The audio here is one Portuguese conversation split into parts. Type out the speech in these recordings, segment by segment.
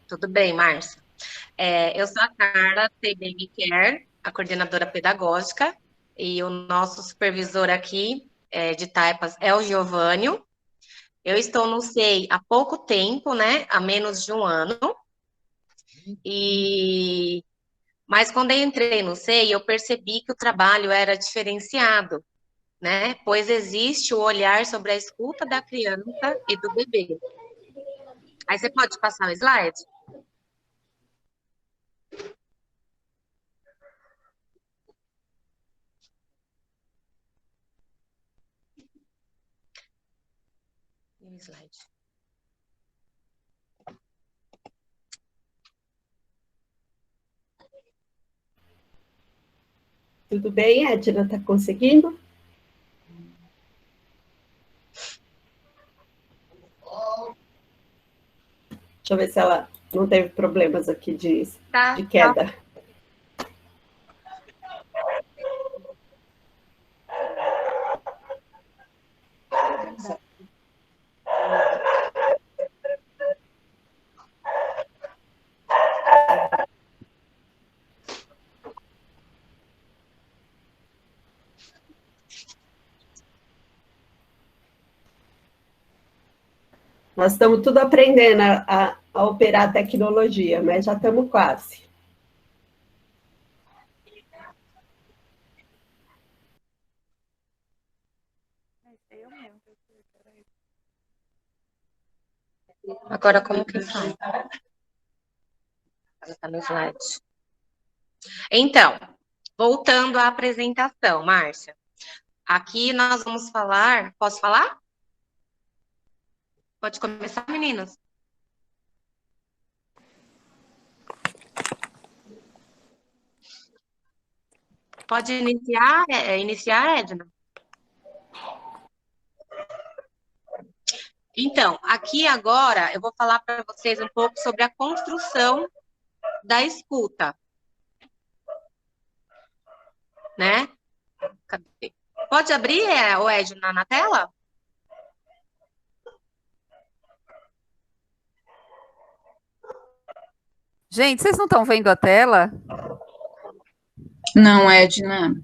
Tudo bem, Márcia? Eu sou a Carla, TBM Care, a coordenadora pedagógica, e o nosso supervisor aqui de Taipas é o Giovânio. Eu estou no SEI há pouco tempo, né? Há menos de um ano. E mas quando eu entrei no SEI, eu percebi que o trabalho era diferenciado, né? Pois existe o olhar sobre a escuta da criança e do bebê. Aí você pode passar o slide? E o slide. Tudo bem, Edna? Está conseguindo? Deixa eu ver se ela não teve problemas aqui de Tá. queda. Nós estamos tudo aprendendo a operar a tecnologia, mas já estamos quase. Agora, como que faz? Tá no slide. Então, voltando à apresentação, Márcia. Aqui nós vamos falar. Posso falar? Pode começar, meninas? Pode iniciar, Edna? Então, aqui agora eu vou falar para vocês um pouco sobre a construção da escuta, né? Cadê? Pode abrir, o Edna, na tela? Gente, vocês não estão vendo a tela? Não, Edna.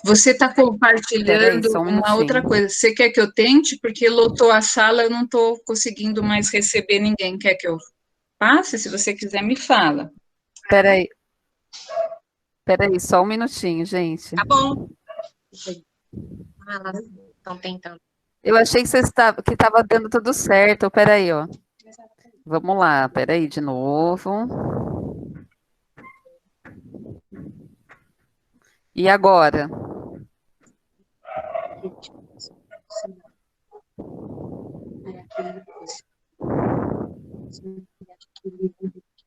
Você está Peraí, compartilhando só um uma outra minutinho. coisa. Você quer que eu tente? Porque lotou a sala, eu não estou conseguindo mais receber ninguém. Quer que eu passe? Se você quiser, me fala. Peraí, só um minutinho, gente. Tá bom. Elas estão tentando. Eu achei que que estava dando tudo certo. Peraí, ó. Vamos lá, peraí, de novo. E agora?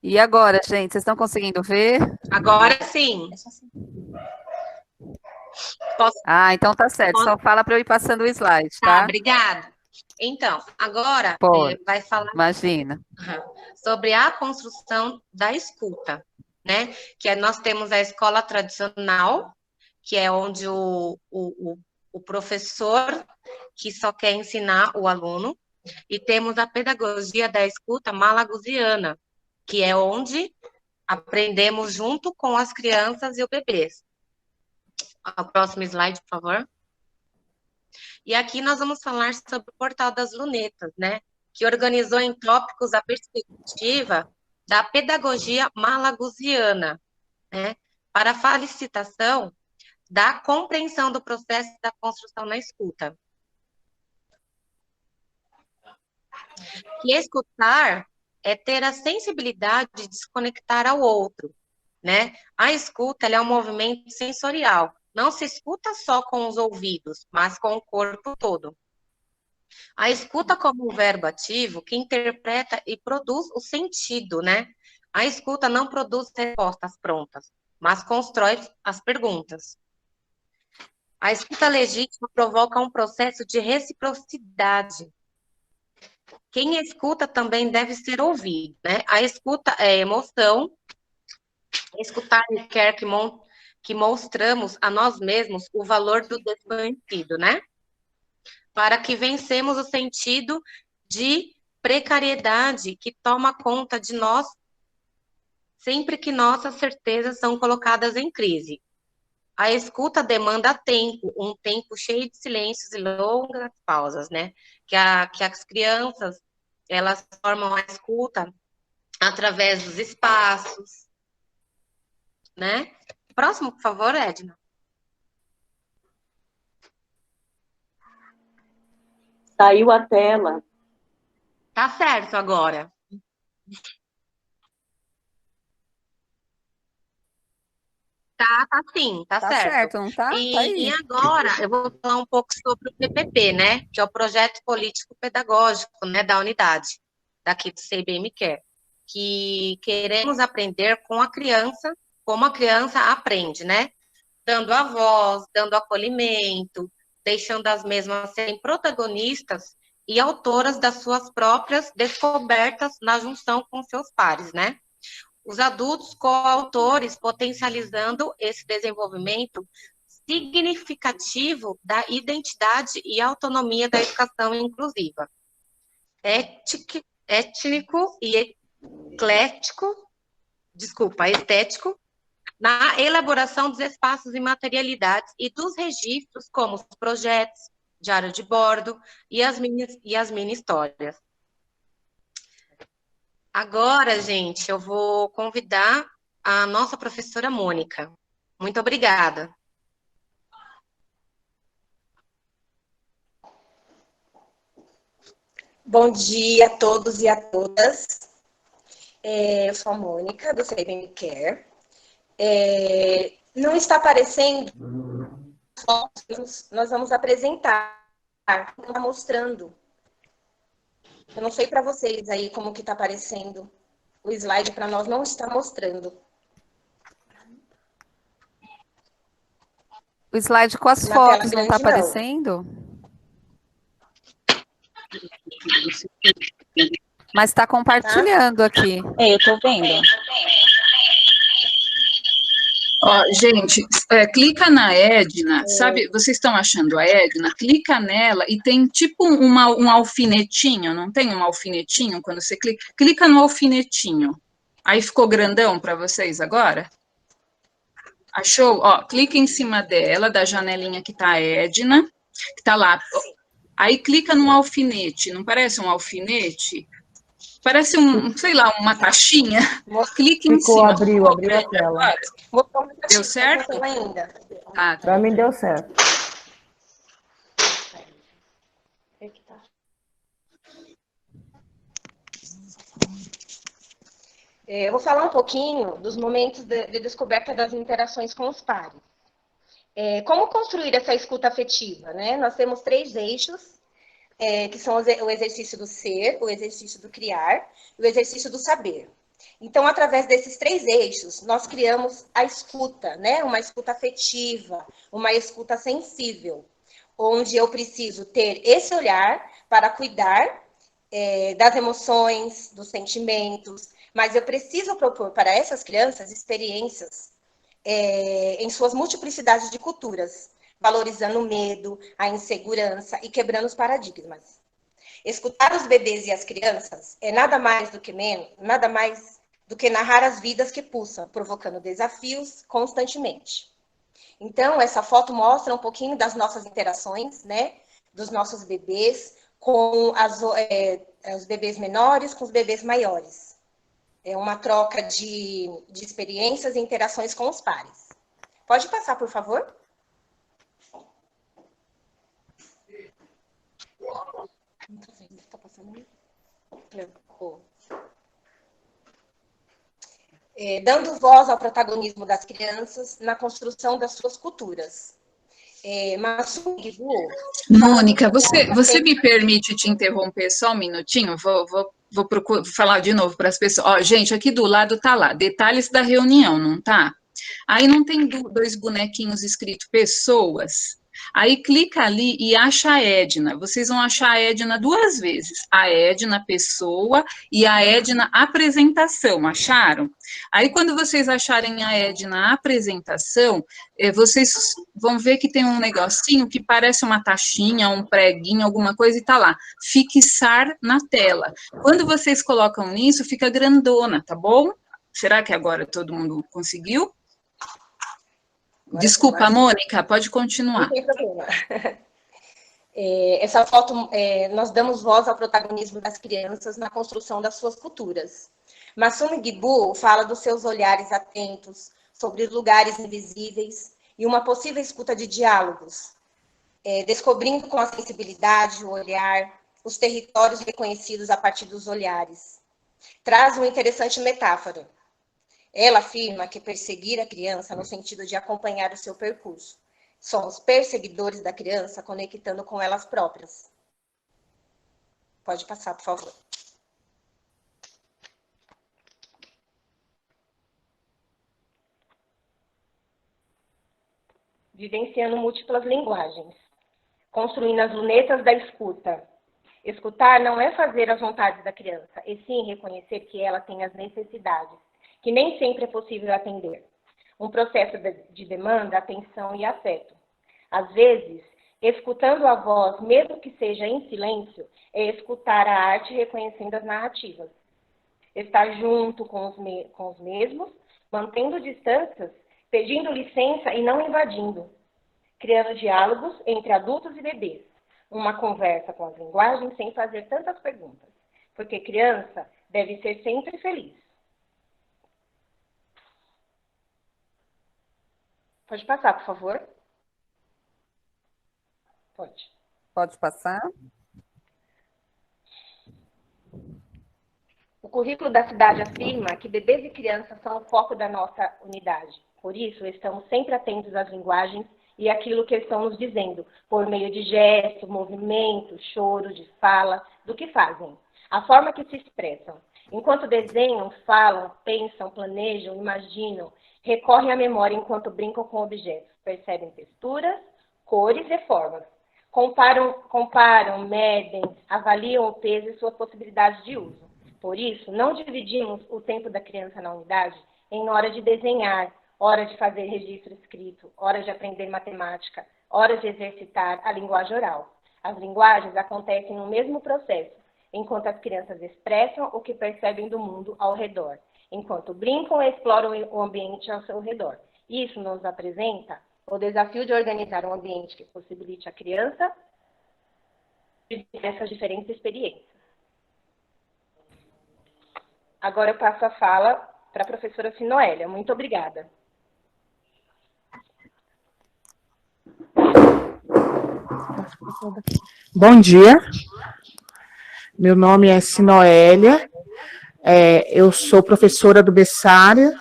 E agora, gente? Vocês estão conseguindo ver? Agora sim. Posso? Ah, então tá certo. Só fala para eu ir passando o slide, Tá, tá? obrigada. Então, agora Pode, vai falar imagina. sobre a construção da escuta, né? Nós temos a escola tradicional, que é onde o professor que só quer ensinar o aluno, e temos a pedagogia da escuta malagusiana, que é onde aprendemos junto com as crianças e os bebês. O próximo slide, por favor. E aqui nós vamos falar sobre o Portal das Lunetas, né? Que organizou em tópicos a perspectiva da pedagogia malagusiana, né? Para a facilitação da compreensão do processo da construção na escuta. Que escutar é ter a sensibilidade de desconectar ao outro, né? A escuta é um movimento sensorial. Não se escuta só com os ouvidos, mas com o corpo todo. A escuta como um verbo ativo que interpreta e produz o sentido, né? A escuta não produz respostas prontas, mas constrói as perguntas. A escuta legítima provoca um processo de reciprocidade. Quem escuta também deve ser ouvido, né? A escuta é emoção. Escutar requer que mostramos a nós mesmos o valor do desconhecido, né? Para que vencemos o sentido de precariedade que toma conta de nós sempre que nossas certezas são colocadas em crise. A escuta demanda tempo, um tempo cheio de silêncios e longas pausas, né? Que as crianças, elas formam a escuta através dos espaços, né? Próximo, por favor, Edna. Saiu a tela. Tá certo agora. Tá sim, tá certo. Não tá? Tá E aí. agora eu vou falar um pouco sobre o PPP, né? Que é o Projeto Político Pedagógico, né, da unidade, daqui do CIBM Care, que queremos aprender com a criança, como a criança aprende, né? Dando a voz, dando acolhimento, deixando as mesmas serem protagonistas e autoras das suas próprias descobertas na junção com seus pares, né? Os adultos coautores potencializando esse desenvolvimento significativo da identidade e autonomia da educação inclusiva. Étnico e estético, na elaboração dos espaços e materialidades e dos registros, como os projetos, diário de bordo e as mini histórias. Agora, gente, eu vou convidar a nossa professora Mônica. Muito obrigada. Bom dia a todos e a todas. Eu sou a Mônica, do CIBM Care. Não está aparecendo, nós vamos apresentar, não está mostrando. Eu não sei para vocês aí como que está aparecendo. O slide para nós não está mostrando. O slide com as Na fotos tela não está grande, não. aparecendo? Mas está compartilhando aqui. Eu tô vendo. Ó, gente, clica na Edna, sabe, vocês estão achando a Edna? Clica nela e tem tipo um alfinetinho, não tem um alfinetinho quando você clica? Clica no alfinetinho. Aí ficou grandão para vocês agora? Achou? Ó, clica em cima dela, da janelinha que tá a Edna, que tá lá. Aí clica no alfinete, não parece um alfinete? Parece sei lá, uma taxinha. Clique em cima. Abriu a tela. Deu certo? Ainda. Ah, Para mim deu certo. Eu vou falar um pouquinho dos momentos de descoberta das interações com os pares. Como construir essa escuta afetiva, né? Nós temos 3 eixos, que são o exercício do ser, o exercício do criar e o exercício do saber. Então, através desses 3 eixos, nós criamos a escuta, né? Uma escuta afetiva, uma escuta sensível, onde eu preciso ter esse olhar para cuidar das emoções, dos sentimentos, mas eu preciso propor para essas crianças experiências em suas multiplicidades de culturas, valorizando o medo, a insegurança e quebrando os paradigmas. Escutar os bebês e as crianças é nada mais do que narrar as vidas que pulsam, provocando desafios constantemente. Então, essa foto mostra um pouquinho das nossas interações, né, dos nossos bebês com os bebês menores com os bebês maiores. É uma troca de experiências e interações com os pares. Pode passar, por favor? Não tô vendo, tá passando. Dando voz ao protagonismo das crianças na construção das suas culturas. Mônica, você me permite te interromper só um minutinho? Vou falar de novo para as pessoas. Ó, gente, aqui do lado tá lá, detalhes da reunião, não tá? Aí não tem 2 bonequinhos escritos pessoas. Aí clica ali e acha a Edna. Vocês vão achar a Edna 2 vezes. A Edna pessoa e a Edna apresentação. Acharam? Aí quando vocês acharem a Edna apresentação, vocês vão ver que tem um negocinho que parece uma taxinha, um preguinho, alguma coisa, e tá lá. Fixar na tela. Quando vocês colocam nisso, fica grandona, tá bom? Será que agora todo mundo conseguiu? Desculpa, Mônica, pode continuar. Não tem problema. Essa foto, nós damos voz ao protagonismo das crianças na construção das suas culturas. Masumi Gibu fala dos seus olhares atentos sobre os lugares invisíveis e uma possível escuta de diálogos, descobrindo com a sensibilidade, o olhar, os territórios reconhecidos a partir dos olhares. Traz uma interessante metáfora. Ela afirma que perseguir a criança no sentido de acompanhar o seu percurso. Somos perseguidores da criança conectando com elas próprias. Pode passar, por favor. Vivenciando múltiplas linguagens. Construindo as lunetas da escuta. Escutar não é fazer as vontades da criança, e sim reconhecer que ela tem as necessidades, que nem sempre é possível atender. Um processo de demanda, atenção e afeto. Às vezes, escutando a voz, mesmo que seja em silêncio, é escutar a arte reconhecendo as narrativas. Estar junto com os mesmos, mantendo distâncias, pedindo licença e não invadindo. Criando diálogos entre adultos e bebês. Uma conversa com as linguagens sem fazer tantas perguntas. Porque criança deve ser sempre feliz. Pode passar, por favor? Pode. Pode passar? O currículo da cidade afirma que bebês e crianças são o foco da nossa unidade. Por isso, estamos sempre atentos às linguagens e àquilo que estão nos dizendo, por meio de gestos, movimento, choro, de fala, do que fazem, a forma que se expressam. Enquanto desenham, falam, pensam, planejam, imaginam, recorrem à memória enquanto brincam com objetos, percebem texturas, cores e formas, comparam, medem, avaliam o peso e suas possibilidades de uso. Por isso, não dividimos o tempo da criança na unidade em hora de desenhar, hora de fazer registro escrito, hora de aprender matemática, hora de exercitar a linguagem oral. As linguagens acontecem no mesmo processo, enquanto as crianças expressam o que percebem do mundo ao redor, enquanto brincam e exploram o ambiente ao seu redor. Isso nos apresenta o desafio de organizar um ambiente que possibilite à criança viver essas diferentes experiências. Agora eu passo a fala para a professora Sinoélia. Muito obrigada. Bom dia, meu nome é Sinoélia, eu sou professora do Bessária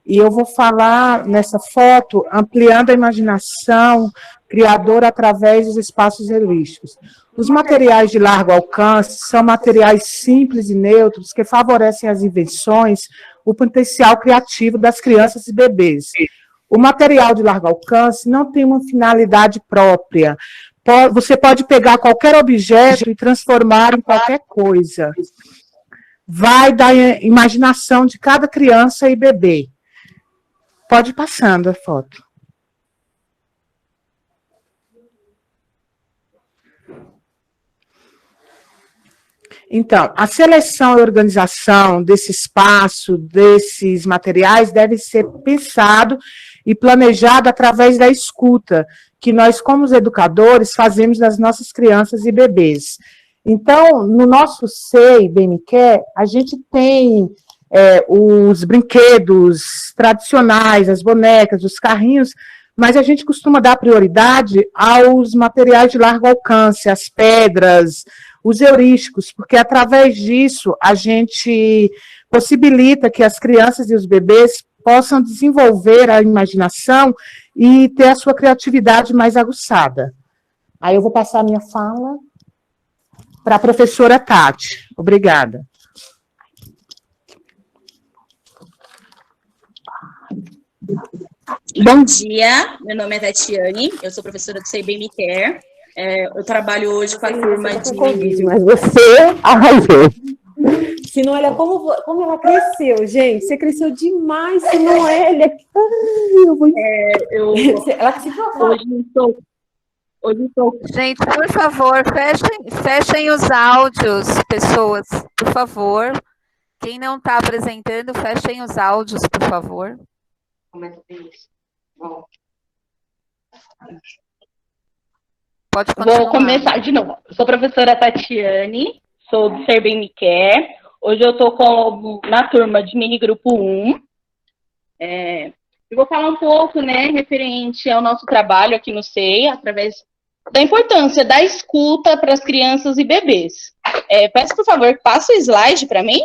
e eu vou falar nessa foto ampliando a imaginação criadora através dos espaços holísticos. Os materiais de largo alcance são materiais simples e neutros que favorecem as invenções, o potencial criativo das crianças e bebês. O material de largo alcance não tem uma finalidade própria. Você pode pegar qualquer objeto e transformar em qualquer coisa. Vai da imaginação de cada criança e bebê. Pode ir passando a foto. Então, a seleção e organização desse espaço, desses materiais, deve ser pensado e planejado através da escuta, que nós, como educadores, fazemos das nossas crianças e bebês. Então, no nosso SEI, Bem Me Quer, a gente tem os brinquedos tradicionais, as bonecas, os carrinhos, mas a gente costuma dar prioridade aos materiais de largo alcance, as pedras, os heurísticos, porque através disso a gente possibilita que as crianças e os bebês possam desenvolver a imaginação e ter a sua criatividade mais aguçada. Aí eu vou passar a minha fala para a professora Tati. Obrigada. Bom dia, meu nome é Tatiane, eu sou professora do Sei Bem Me Quer. Eu trabalho hoje com a turma de... Covid, mas você arrasou. Se não, olha como ela cresceu, gente. Você cresceu demais, se não é, ele é... Ela se Hoje estou... Gente, por favor, fechem os áudios, pessoas, por favor. Quem não está apresentando, fechem os áudios, por favor. Pode continuar. Vou começar de novo. Eu sou a professora Tatiane, sou do Ser Bem Me Quer. Hoje eu estou na turma de mini grupo 1. Eu vou falar um pouco, né, referente ao nosso trabalho aqui no SEI, através da importância da escuta para as crianças e bebês. Peço, por favor, passa o slide para mim.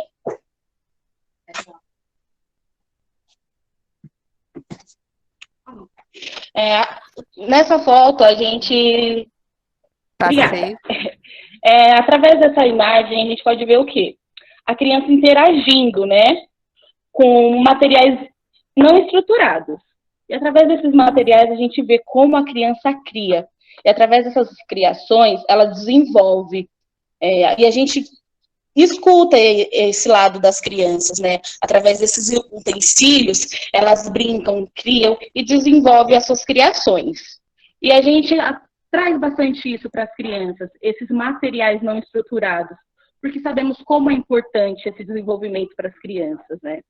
Nessa foto, a gente... Passei. Através dessa imagem, a gente pode ver o quê? A criança interagindo, né, com materiais não estruturados. E através desses materiais, a gente vê como a criança cria. E através dessas criações, ela desenvolve. E a gente escuta esse lado das crianças, né? Através desses utensílios, elas brincam, criam e desenvolvem as suas criações. E a gente traz bastante isso para as crianças, esses materiais não estruturados, porque sabemos como é importante esse desenvolvimento para as crianças, né?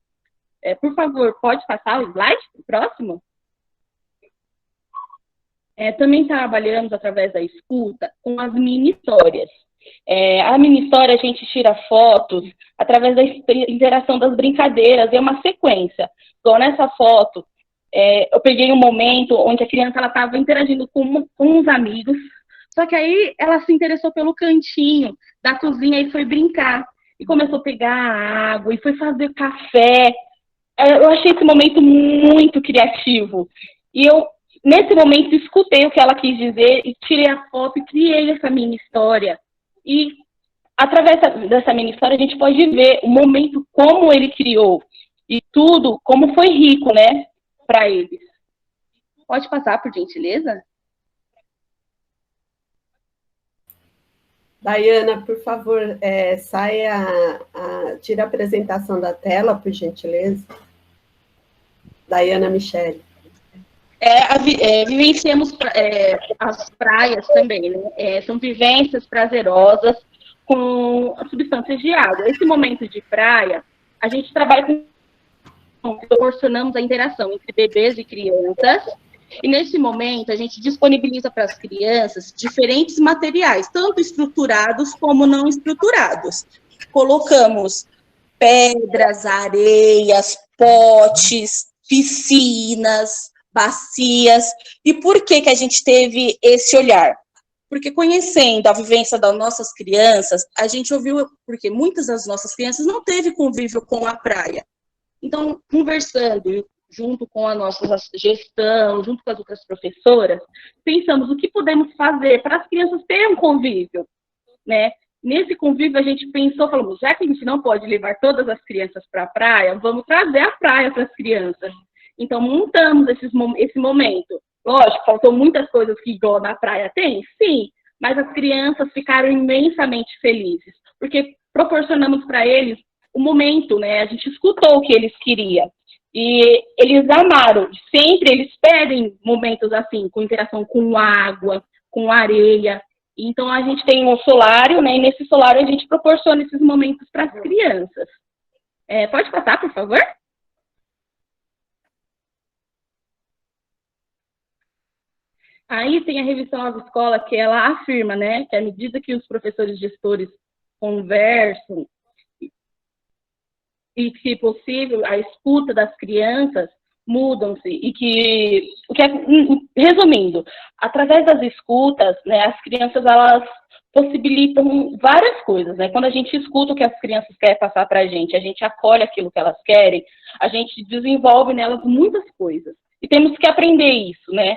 Por favor, pode passar o slide para o próximo? Também trabalhamos através da escuta com as mini-histórias. A mini-história a gente tira fotos através da interação das brincadeiras, é uma sequência. Então, nessa foto, eu peguei um momento onde a criança estava interagindo com uns amigos, só que aí ela se interessou pelo cantinho da cozinha e foi brincar. E começou a pegar água, e foi fazer café. Eu achei esse momento muito criativo. E eu, nesse momento, escutei o que ela quis dizer, e tirei a foto e criei essa mini história. E, através dessa mini história, a gente pode ver o momento como ele criou. E tudo, como foi rico, né, para eles. Pode passar, por gentileza? Daiana, por favor, tira a apresentação da tela, por gentileza. Daiana Michele. Vivenciamos as praias também, né? São vivências prazerosas com substâncias de água. Esse momento de praia, a gente trabalha proporcionamos a interação entre bebês e crianças, e nesse momento a gente disponibiliza para as crianças diferentes materiais, tanto estruturados como não estruturados. Colocamos pedras, areias, potes, piscinas, bacias. E por que a gente teve esse olhar? Porque conhecendo a vivência das nossas crianças, a gente ouviu, porque muitas das nossas crianças não teve convívio com a praia. Então, conversando junto com a nossa gestão, junto com as outras professoras, pensamos o que podemos fazer para as crianças terem um convívio, né? Nesse convívio, a gente pensou, falamos, já que a gente não pode levar todas as crianças para a praia, vamos trazer a praia para as crianças. Então, montamos esse momento. Lógico, faltou muitas coisas que igual na praia tem, sim, mas as crianças ficaram imensamente felizes, porque proporcionamos para eles o momento, né? A gente escutou o que eles queriam. E eles amaram. Sempre eles pedem momentos assim, com interação com água, com areia. Então, a gente tem um solário, né? E nesse solário a gente proporciona esses momentos para as crianças. Pode passar, por favor? Aí tem a revista Nova Escola, que ela afirma, né? Que à medida que os professores gestores conversam, e que, se possível, a escuta das crianças mudam-se, e que, resumindo, através das escutas, né, as crianças, elas possibilitam várias coisas, né? Quando a gente escuta o que as crianças querem passar para a gente acolhe aquilo que elas querem, a gente desenvolve nelas muitas coisas. E temos que aprender isso, né?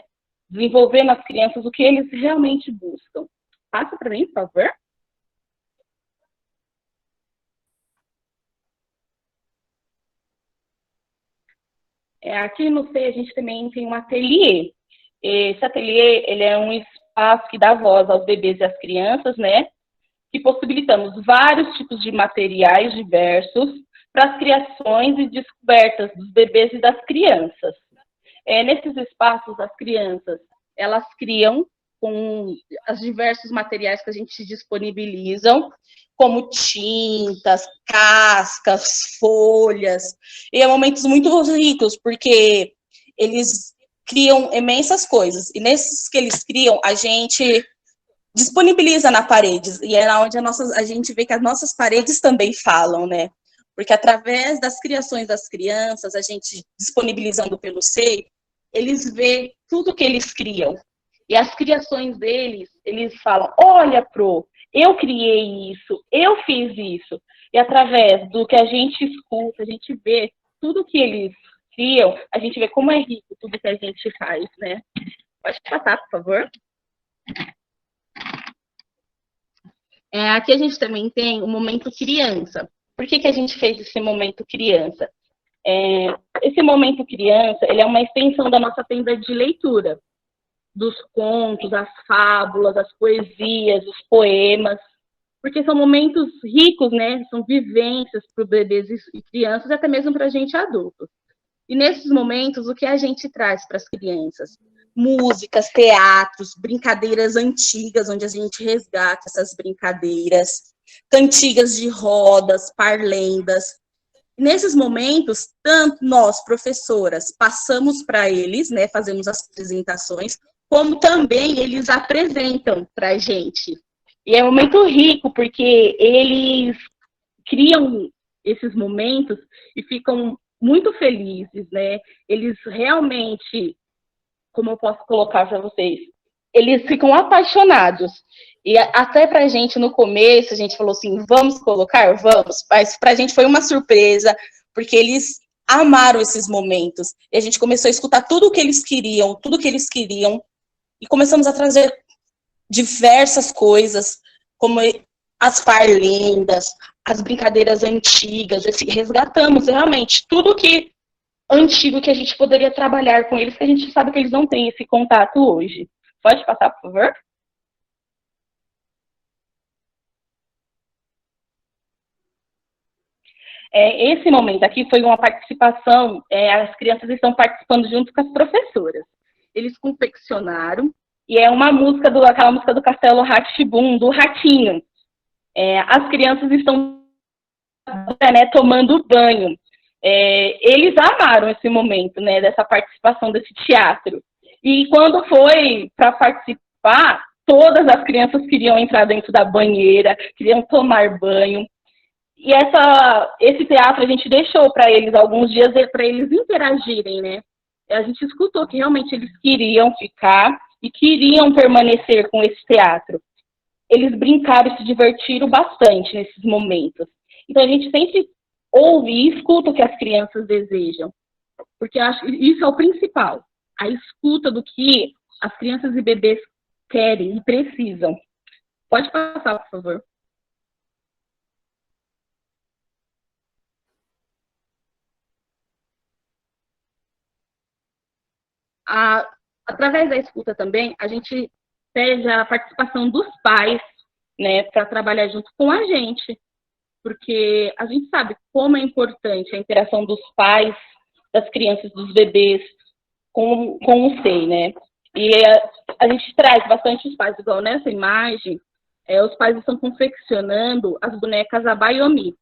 Desenvolver nas crianças o que eles realmente buscam. Passa para mim, por favor. Aqui no SEI a gente também tem um ateliê. Esse ateliê, ele é um espaço que dá voz aos bebês e às crianças, né? Que possibilitamos vários tipos de materiais diversos para as criações e descobertas dos bebês e das crianças. Nesses espaços, as crianças, elas criam com os diversos materiais que a gente disponibilizam, como tintas, cascas, folhas, e é momentos muito ricos, porque eles criam imensas coisas, e nesses que eles criam, a gente disponibiliza na parede, e é onde a gente vê que as nossas paredes também falam, né? Porque através das criações das crianças, a gente disponibilizando pelo SEI, eles veem tudo que eles criam. E as criações deles, eles falam, olha, Pro, eu criei isso, eu fiz isso. E através do que a gente escuta, a gente vê tudo que eles criam, a gente vê como é rico tudo que a gente faz, né? Pode passar, por favor. Aqui a gente também tem o momento criança. Por que a gente fez esse momento criança? Esse momento criança, ele é uma extensão da nossa tenda de leitura, dos contos, as fábulas, as poesias, os poemas, porque são momentos ricos, né? São vivências para os bebês e crianças, e até mesmo para a gente adulto. E nesses momentos, o que a gente traz para as crianças? Músicas, teatros, brincadeiras antigas, onde a gente resgata essas brincadeiras, cantigas de rodas, parlendas. Nesses momentos, tanto nós, professoras, passamos para eles, né, fazemos as apresentações, como também eles apresentam para a gente. E é um momento rico, porque eles criam esses momentos e ficam muito felizes, né? Eles realmente, como eu posso colocar para vocês, eles ficam apaixonados. E até para a gente, no começo, a gente falou assim, vamos colocar? Vamos. Mas para a gente foi uma surpresa, porque eles amaram esses momentos. E a gente começou a escutar tudo o que eles queriam, e começamos a trazer diversas coisas, como as parlendas, as brincadeiras antigas, resgatamos realmente tudo que antigo que a gente poderia trabalhar com eles, que a gente sabe que eles não têm esse contato hoje. Pode passar, por favor? Esse momento aqui foi uma participação, as crianças estão participando junto com as professoras. Eles confeccionaram, e é uma música, aquela música do Castelo Rá-Tim-Bum, do Ratinho. As crianças estão, né, tomando banho. Eles amaram esse momento, né, dessa participação desse teatro. E quando foi para participar, todas as crianças queriam entrar dentro da banheira, queriam tomar banho. E esse teatro a gente deixou para eles alguns dias para eles interagirem, né? A gente escutou que realmente eles queriam ficar e queriam permanecer com esse teatro. Eles brincaram e se divertiram bastante nesses momentos. Então a gente sempre ouve e escuta o que as crianças desejam, porque eu acho que isso é o principal, a escuta do que as crianças e bebês querem e precisam. Pode passar, por favor. Através da escuta também, a gente pede a participação dos pais, né, para trabalhar junto com a gente, porque a gente sabe como é importante a interação dos pais, das crianças, dos bebês com o SEI, né? E a gente traz bastante os pais, igual nessa imagem, os pais estão confeccionando as bonecas Abayomi,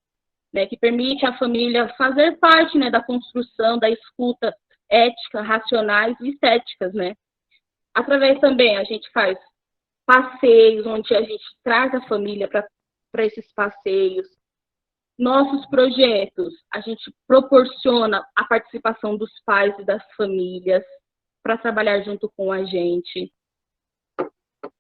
né, que permite à família fazer parte, né, da construção, da escuta ética, racionais e estéticas, né? Através também a gente faz passeios, onde a gente traz a família para esses passeios. Nossos projetos, a gente proporciona a participação dos pais e das famílias para trabalhar junto com a gente.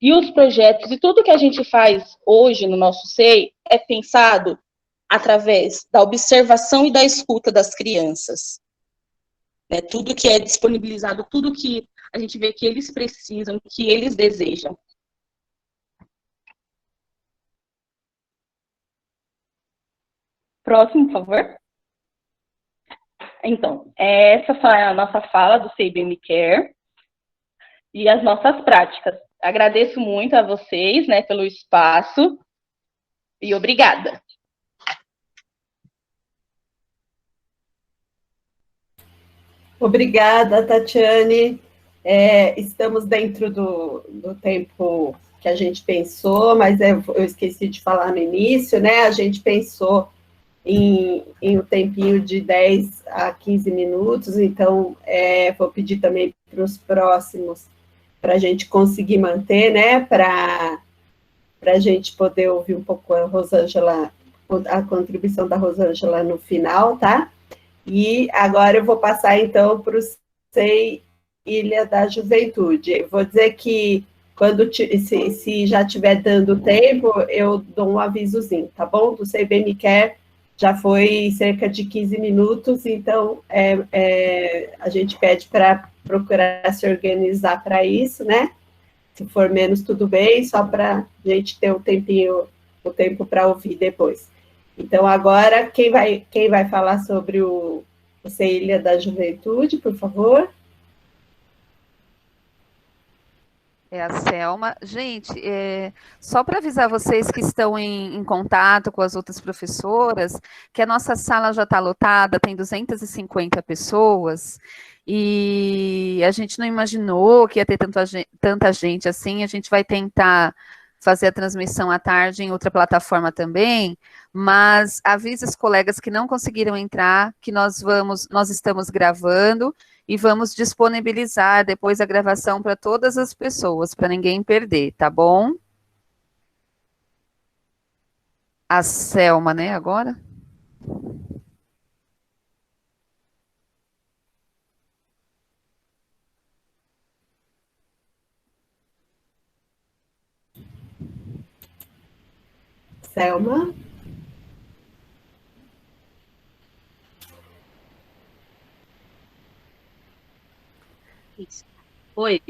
E os projetos e tudo que a gente faz hoje no nosso SEI é pensado através da observação e da escuta das crianças. Tudo que é disponibilizado, tudo que a gente vê que eles precisam, que eles desejam. Próximo, por favor. Então, essa foi a nossa fala do CIBM Care e as nossas práticas. Agradeço muito a vocês, né, pelo espaço e obrigada. Obrigada, Tatiane. Estamos dentro do tempo que a gente pensou, mas eu esqueci de falar no início, né? A gente pensou em um tempinho de 10 a 15 minutos, então vou pedir também para os próximos, para a gente conseguir manter, né? Para a gente poder ouvir um pouco a Rosângela, a contribuição da Rosângela no final, tá? E agora eu vou passar, então, para o SEI Ilha da Juventude. Vou dizer que, se já estiver dando tempo, eu dou um avisozinho, tá bom? Do SEI Bem Me Quer já foi cerca de 15 minutos, então a gente pede para procurar se organizar para isso, né? Se for menos, tudo bem, só para a gente ter o tempo para ouvir depois. Então, agora, quem vai falar sobre o Ilha da Juventude, por favor? É a Selma. Gente, só para avisar vocês que estão em contato com as outras professoras, que a nossa sala já está lotada, tem 250 pessoas, e a gente não imaginou que ia ter tanta gente assim. A gente vai tentar fazer a transmissão à tarde em outra plataforma também, mas avisa os colegas que não conseguiram entrar, que nós estamos gravando e vamos disponibilizar depois a gravação para todas as pessoas, para ninguém perder, tá bom? A Selma, né, agora? Selma? Oi,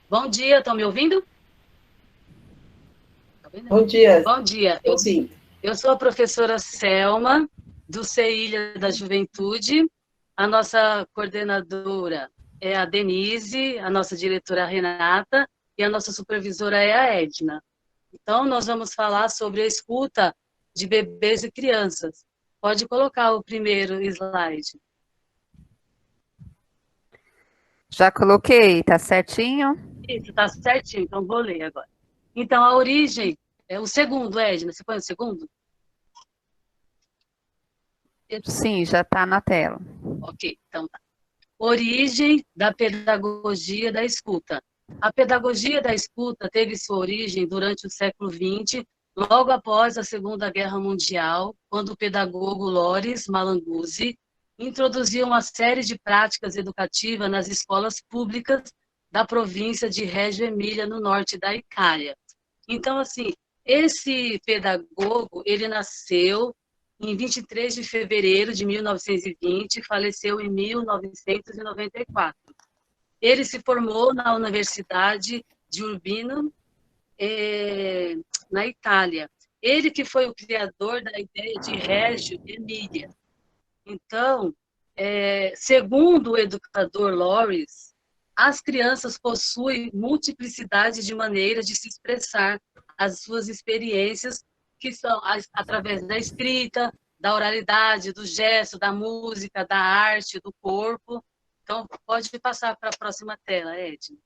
bom dia, estão me ouvindo? Bom dia. Bom dia, eu sou a professora Selma, do CEI Ilha da Juventude. A nossa coordenadora é a Denise, a nossa diretora é a Renata, e a nossa supervisora é a Edna. Então, nós vamos falar sobre a escuta de bebês e crianças. Pode colocar o primeiro slide. Já coloquei, tá certinho? Isso, tá certinho, então vou ler agora. Então, a origem, o segundo, Edna, você põe o segundo? Sim, já está na tela. Ok, então tá. Origem da pedagogia da escuta. A pedagogia da escuta teve sua origem durante o século XX, logo após a Segunda Guerra Mundial, quando o pedagogo Loris Malanguzi introduziu uma série de práticas educativas nas escolas públicas da província de Reggio Emília, no norte da Itália. Então, assim, esse pedagogo, ele nasceu em 23 de fevereiro de 1920 e faleceu em 1994. Ele se formou na Universidade de Urbino, na Itália. Ele que foi o criador da ideia de Reggio Emília. Então, segundo o educador Loris, as crianças possuem multiplicidade de maneiras de se expressar as suas experiências, que são através da escrita, da oralidade, do gesto, da música, da arte, do corpo. Então, pode passar para a próxima tela, Ed.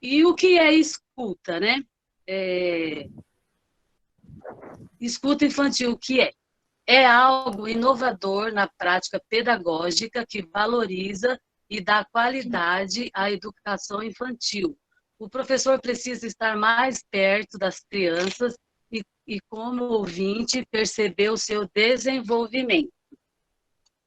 E o que é escuta, né? Escuta infantil, o que é? É algo inovador na prática pedagógica que valoriza e dá qualidade à educação infantil. O professor precisa estar mais perto das crianças e como ouvinte, perceber o seu desenvolvimento.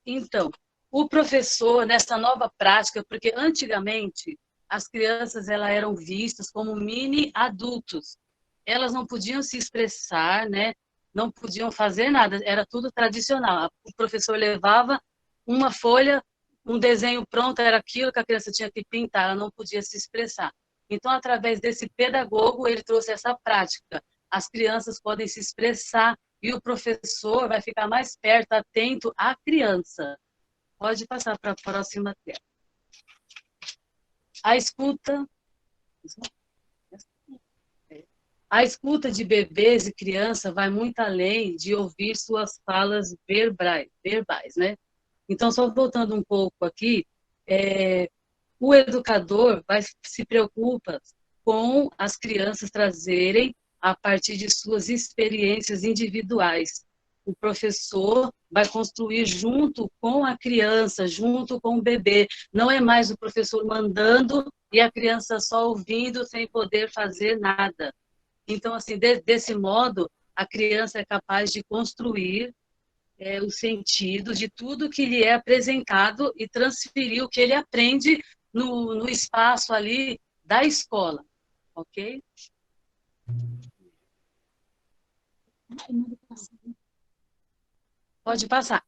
Então, o professor, nessa nova prática, porque antigamente as crianças eram vistas como mini adultos, elas não podiam se expressar, né? Não podiam fazer nada, era tudo tradicional. O professor levava uma folha, um desenho pronto, era aquilo que a criança tinha que pintar, ela não podia se expressar. Então, através desse pedagogo, ele trouxe essa prática. As crianças podem se expressar e o professor vai ficar mais perto, atento à criança. Pode passar para a próxima tela. A escuta... A escuta de bebês e crianças vai muito além de ouvir suas falas verbais, né? Então, só voltando um pouco aqui, o educador se preocupa com as crianças trazerem a partir de suas experiências individuais. O professor vai construir junto com a criança, junto com o bebê. Não é mais o professor mandando e a criança só ouvindo sem poder fazer nada. Então, assim, desse modo, a criança é capaz de construir o sentido de tudo que lhe é apresentado e transferir o que ele aprende no espaço ali da escola, ok? Pode passar.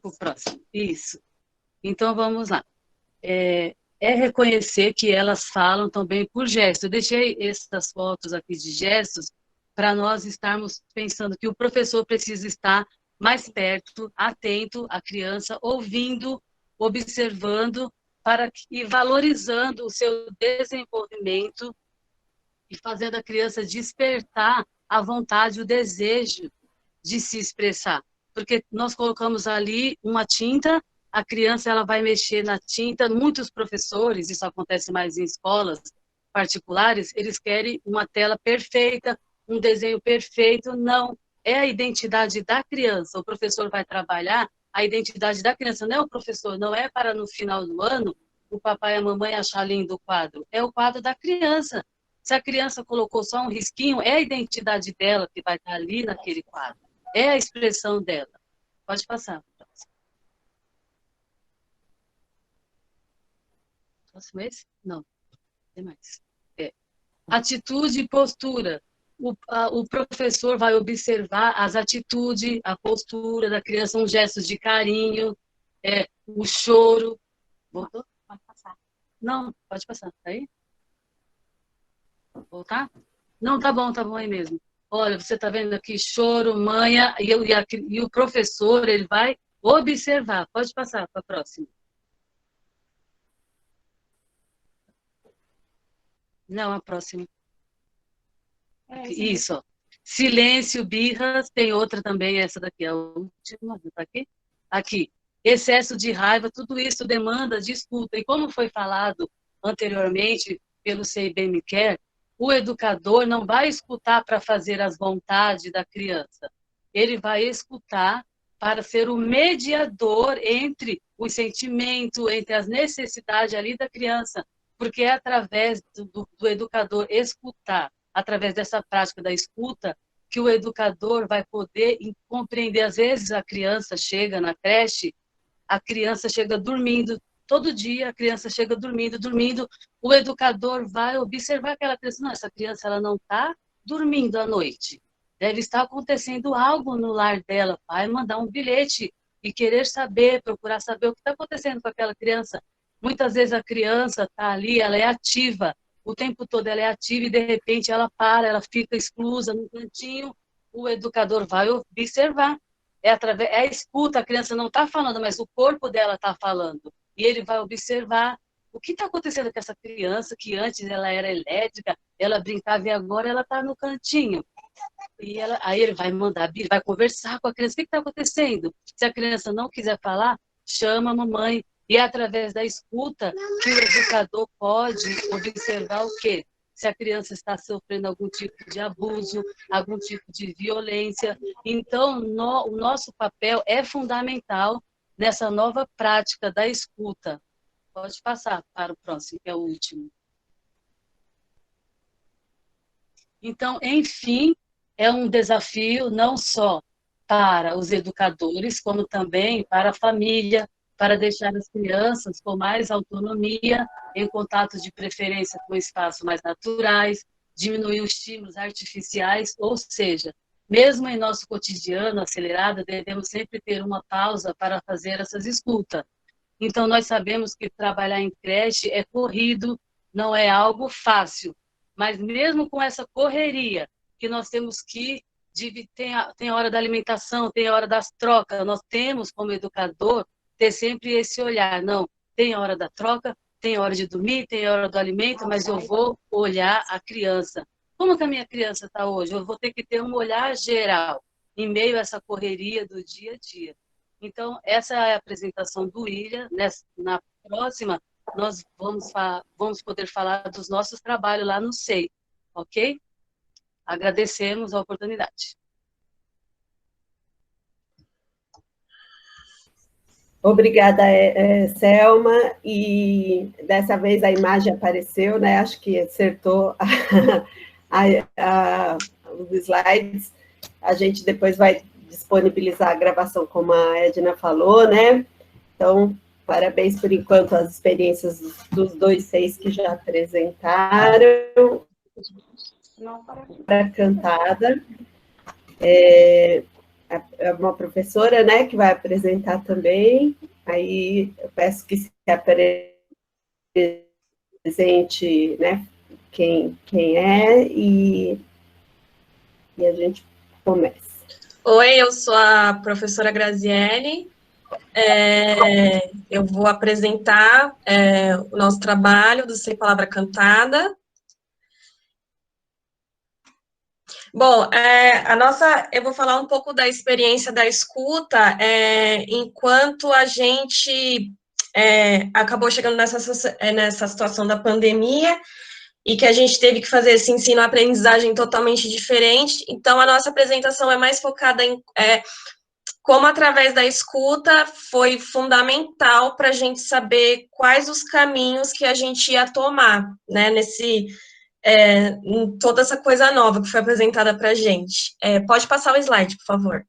O próximo. Isso. Então, vamos lá. É reconhecer que elas falam também por gestos. Eu deixei essas fotos aqui de gestos para nós estarmos pensando que o professor precisa estar mais perto, atento à criança, ouvindo, observando e valorizando o seu desenvolvimento e fazendo a criança despertar a vontade, o desejo de se expressar. Porque nós colocamos ali uma tinta, a criança ela vai mexer na tinta, muitos professores, isso acontece mais em escolas particulares, eles querem uma tela perfeita, um desenho perfeito. Não, é a identidade da criança. O professor vai trabalhar a identidade da criança, não é o professor, não é para no final do ano o papai e a mamãe achar lindo o quadro, é o quadro da criança. Se a criança colocou só um risquinho, é a identidade dela que vai estar ali naquele quadro, é a expressão dela. Pode passar. Próximo esse? Não, tem mais. Atitude e postura. O professor vai observar as atitudes, a postura da criança, uns gestos de carinho, o choro. Voltou? Pode passar. Não, pode passar. Tá aí? Voltar? Não, tá bom aí mesmo. Olha, você tá vendo aqui choro, manha, e o professor, ele vai observar. Pode passar para a próxima. Não, a próxima. Isso, ó. Silêncio, birras, tem outra também, essa daqui, a última, tá aqui? Aqui, excesso de raiva, tudo isso demanda de escuta. E como foi falado anteriormente pelo Sei Bem Me Quer, o educador não vai escutar para fazer as vontades da criança. Ele vai escutar para ser o mediador entre os sentimentos, entre as necessidades ali da criança. Porque é através do educador escutar, através dessa prática da escuta, que o educador vai poder compreender. Às vezes a criança chega na creche, a criança chega dormindo, todo dia a criança chega dormindo, o educador vai observar aquela criança. Não, essa criança ela não está dormindo à noite, deve estar acontecendo algo no lar dela, vai mandar um bilhete e querer saber, procurar saber o que está acontecendo com aquela criança. Muitas vezes a criança está ali, ela é ativa, o tempo todo ela é ativa e de repente ela para, ela fica exclusa no cantinho, o educador vai observar. É a escuta, a criança não está falando, mas o corpo dela está falando. E ele vai observar o que está acontecendo com essa criança, que antes ela era elétrica, ela brincava e agora ela está no cantinho. E aí ele vai vai conversar com a criança, o que está acontecendo? Se a criança não quiser falar, chama a mamãe. E é através da escuta que o educador pode observar o quê? Se a criança está sofrendo algum tipo de abuso, algum tipo de violência. Então, o nosso papel é fundamental nessa nova prática da escuta. Pode passar para o próximo, que é o último. Então, enfim, é um desafio não só para os educadores, como também para a família, para deixar as crianças com mais autonomia, em contato de preferência com espaços mais naturais, diminuir os estímulos artificiais, ou seja, mesmo em nosso cotidiano acelerado, devemos sempre ter uma pausa para fazer essas escutas. Então, nós sabemos que trabalhar em creche é corrido, não é algo fácil, mas mesmo com essa correria, que nós temos que tem a hora da alimentação, tem a hora das trocas. Nós temos, como educador, ter sempre esse olhar. Não, tem a hora da troca, tem a hora de dormir, tem a hora do alimento, mas eu vou olhar a criança. Como que a minha criança está hoje? Eu vou ter que ter um olhar geral, em meio a essa correria do dia a dia. Então, essa é a apresentação do William. Na próxima, nós vamos poder falar dos nossos trabalhos lá no SEI, ok? Agradecemos a oportunidade. Obrigada, Selma, e dessa vez a imagem apareceu, né? Acho que acertou os slides. A gente depois vai disponibilizar a gravação, como a Edna falou, né? Então, parabéns por enquanto às experiências dos 2 SEIs que já apresentaram. Para a cantada. É uma professora, né, que vai apresentar também. Aí eu peço que se apresente, né, quem é, e a gente começa. Oi, eu sou a professora Graziele. Eu vou apresentar o nosso trabalho do SEI Palavra Cantada. Bom, eu vou falar um pouco da experiência da escuta, enquanto a gente acabou chegando nessa situação da pandemia, e que a gente teve que fazer esse ensino-aprendizagem totalmente diferente. Então, a nossa apresentação é mais focada em como, através da escuta, foi fundamental para a gente saber quais os caminhos que a gente ia tomar, né, em toda essa coisa nova que foi apresentada para a gente. Pode passar o slide, por favor.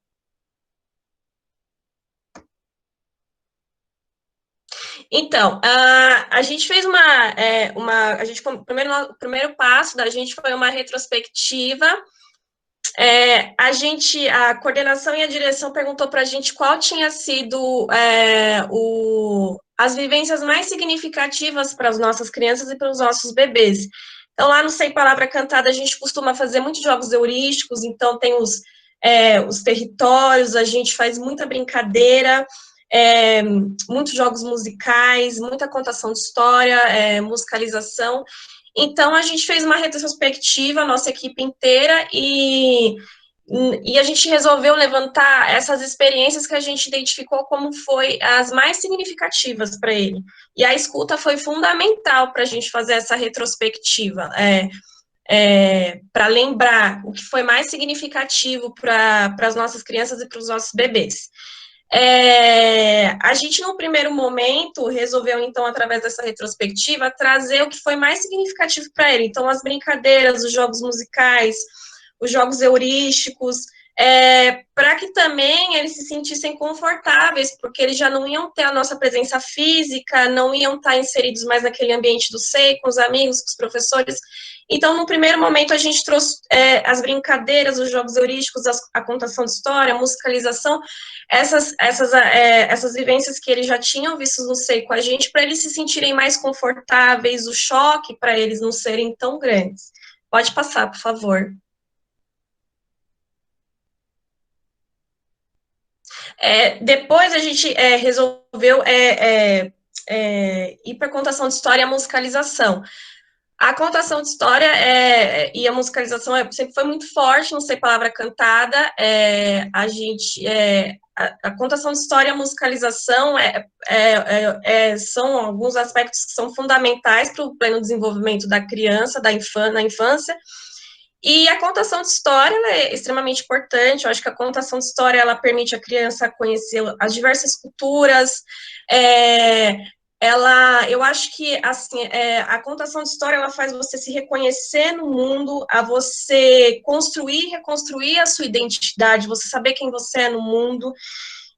Então, a gente fez o primeiro passo da gente foi uma retrospectiva. A coordenação e a direção perguntou para a gente qual tinha sido as vivências mais significativas para as nossas crianças e para os nossos bebês. Então, lá no SEI Palavra Cantada, a gente costuma fazer muitos jogos heurísticos, então tem os territórios, a gente faz muita brincadeira, muitos jogos musicais, muita contação de história, musicalização. Então, a gente fez uma retrospectiva, a nossa equipe inteira, e a gente resolveu levantar essas experiências que a gente identificou como foi as mais significativas para ele. E a escuta foi fundamental para a gente fazer essa retrospectiva, para lembrar o que foi mais significativo para as nossas crianças e para os nossos bebês. A gente, no primeiro momento, resolveu, então, através dessa retrospectiva, trazer o que foi mais significativo para ele. Então, as brincadeiras, os jogos musicais, os jogos heurísticos, para que também eles se sentissem confortáveis, porque eles já não iam ter a nossa presença física, não iam estar inseridos mais naquele ambiente do SEI, com os amigos, com os professores. Então, no primeiro momento, a gente trouxe as brincadeiras, os jogos heurísticos, a contação de história, a musicalização, essas vivências que eles já tinham visto no SEI com a gente, para eles se sentirem mais confortáveis, o choque para eles não serem tão grandes. Pode passar, por favor. Depois a gente resolveu ir para a contação de história e a musicalização. A contação de história e a musicalização sempre foi muito forte no SEI Palavra Cantada. A contação de história e a musicalização são alguns aspectos que são fundamentais para o pleno desenvolvimento da criança, na infância. E a contação de história é extremamente importante. Eu acho que a contação de história ela permite a criança conhecer as diversas culturas. Eu acho que assim, a contação de história ela faz você se reconhecer no mundo, a você construir, reconstruir a sua identidade, você saber quem você é no mundo.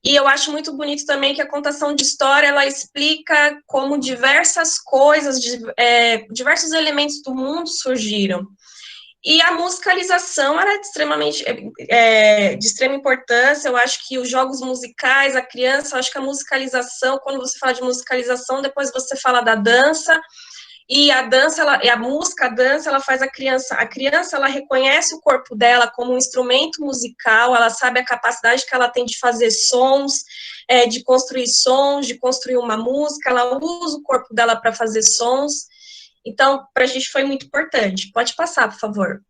E eu acho muito bonito também que a contação de história, ela explica como diversas coisas, diversos elementos do mundo surgiram. E a musicalização era de extrema importância. Eu acho que os jogos musicais, a criança, eu acho que a musicalização, quando você fala de musicalização, depois você fala da dança, e a dança, a música, a dança, ela faz a criança, ela reconhece o corpo dela como um instrumento musical, ela sabe a capacidade que ela tem de fazer sons, de construir uma música, ela usa o corpo dela para fazer sons, então, para a gente foi muito importante. Pode passar, por favor.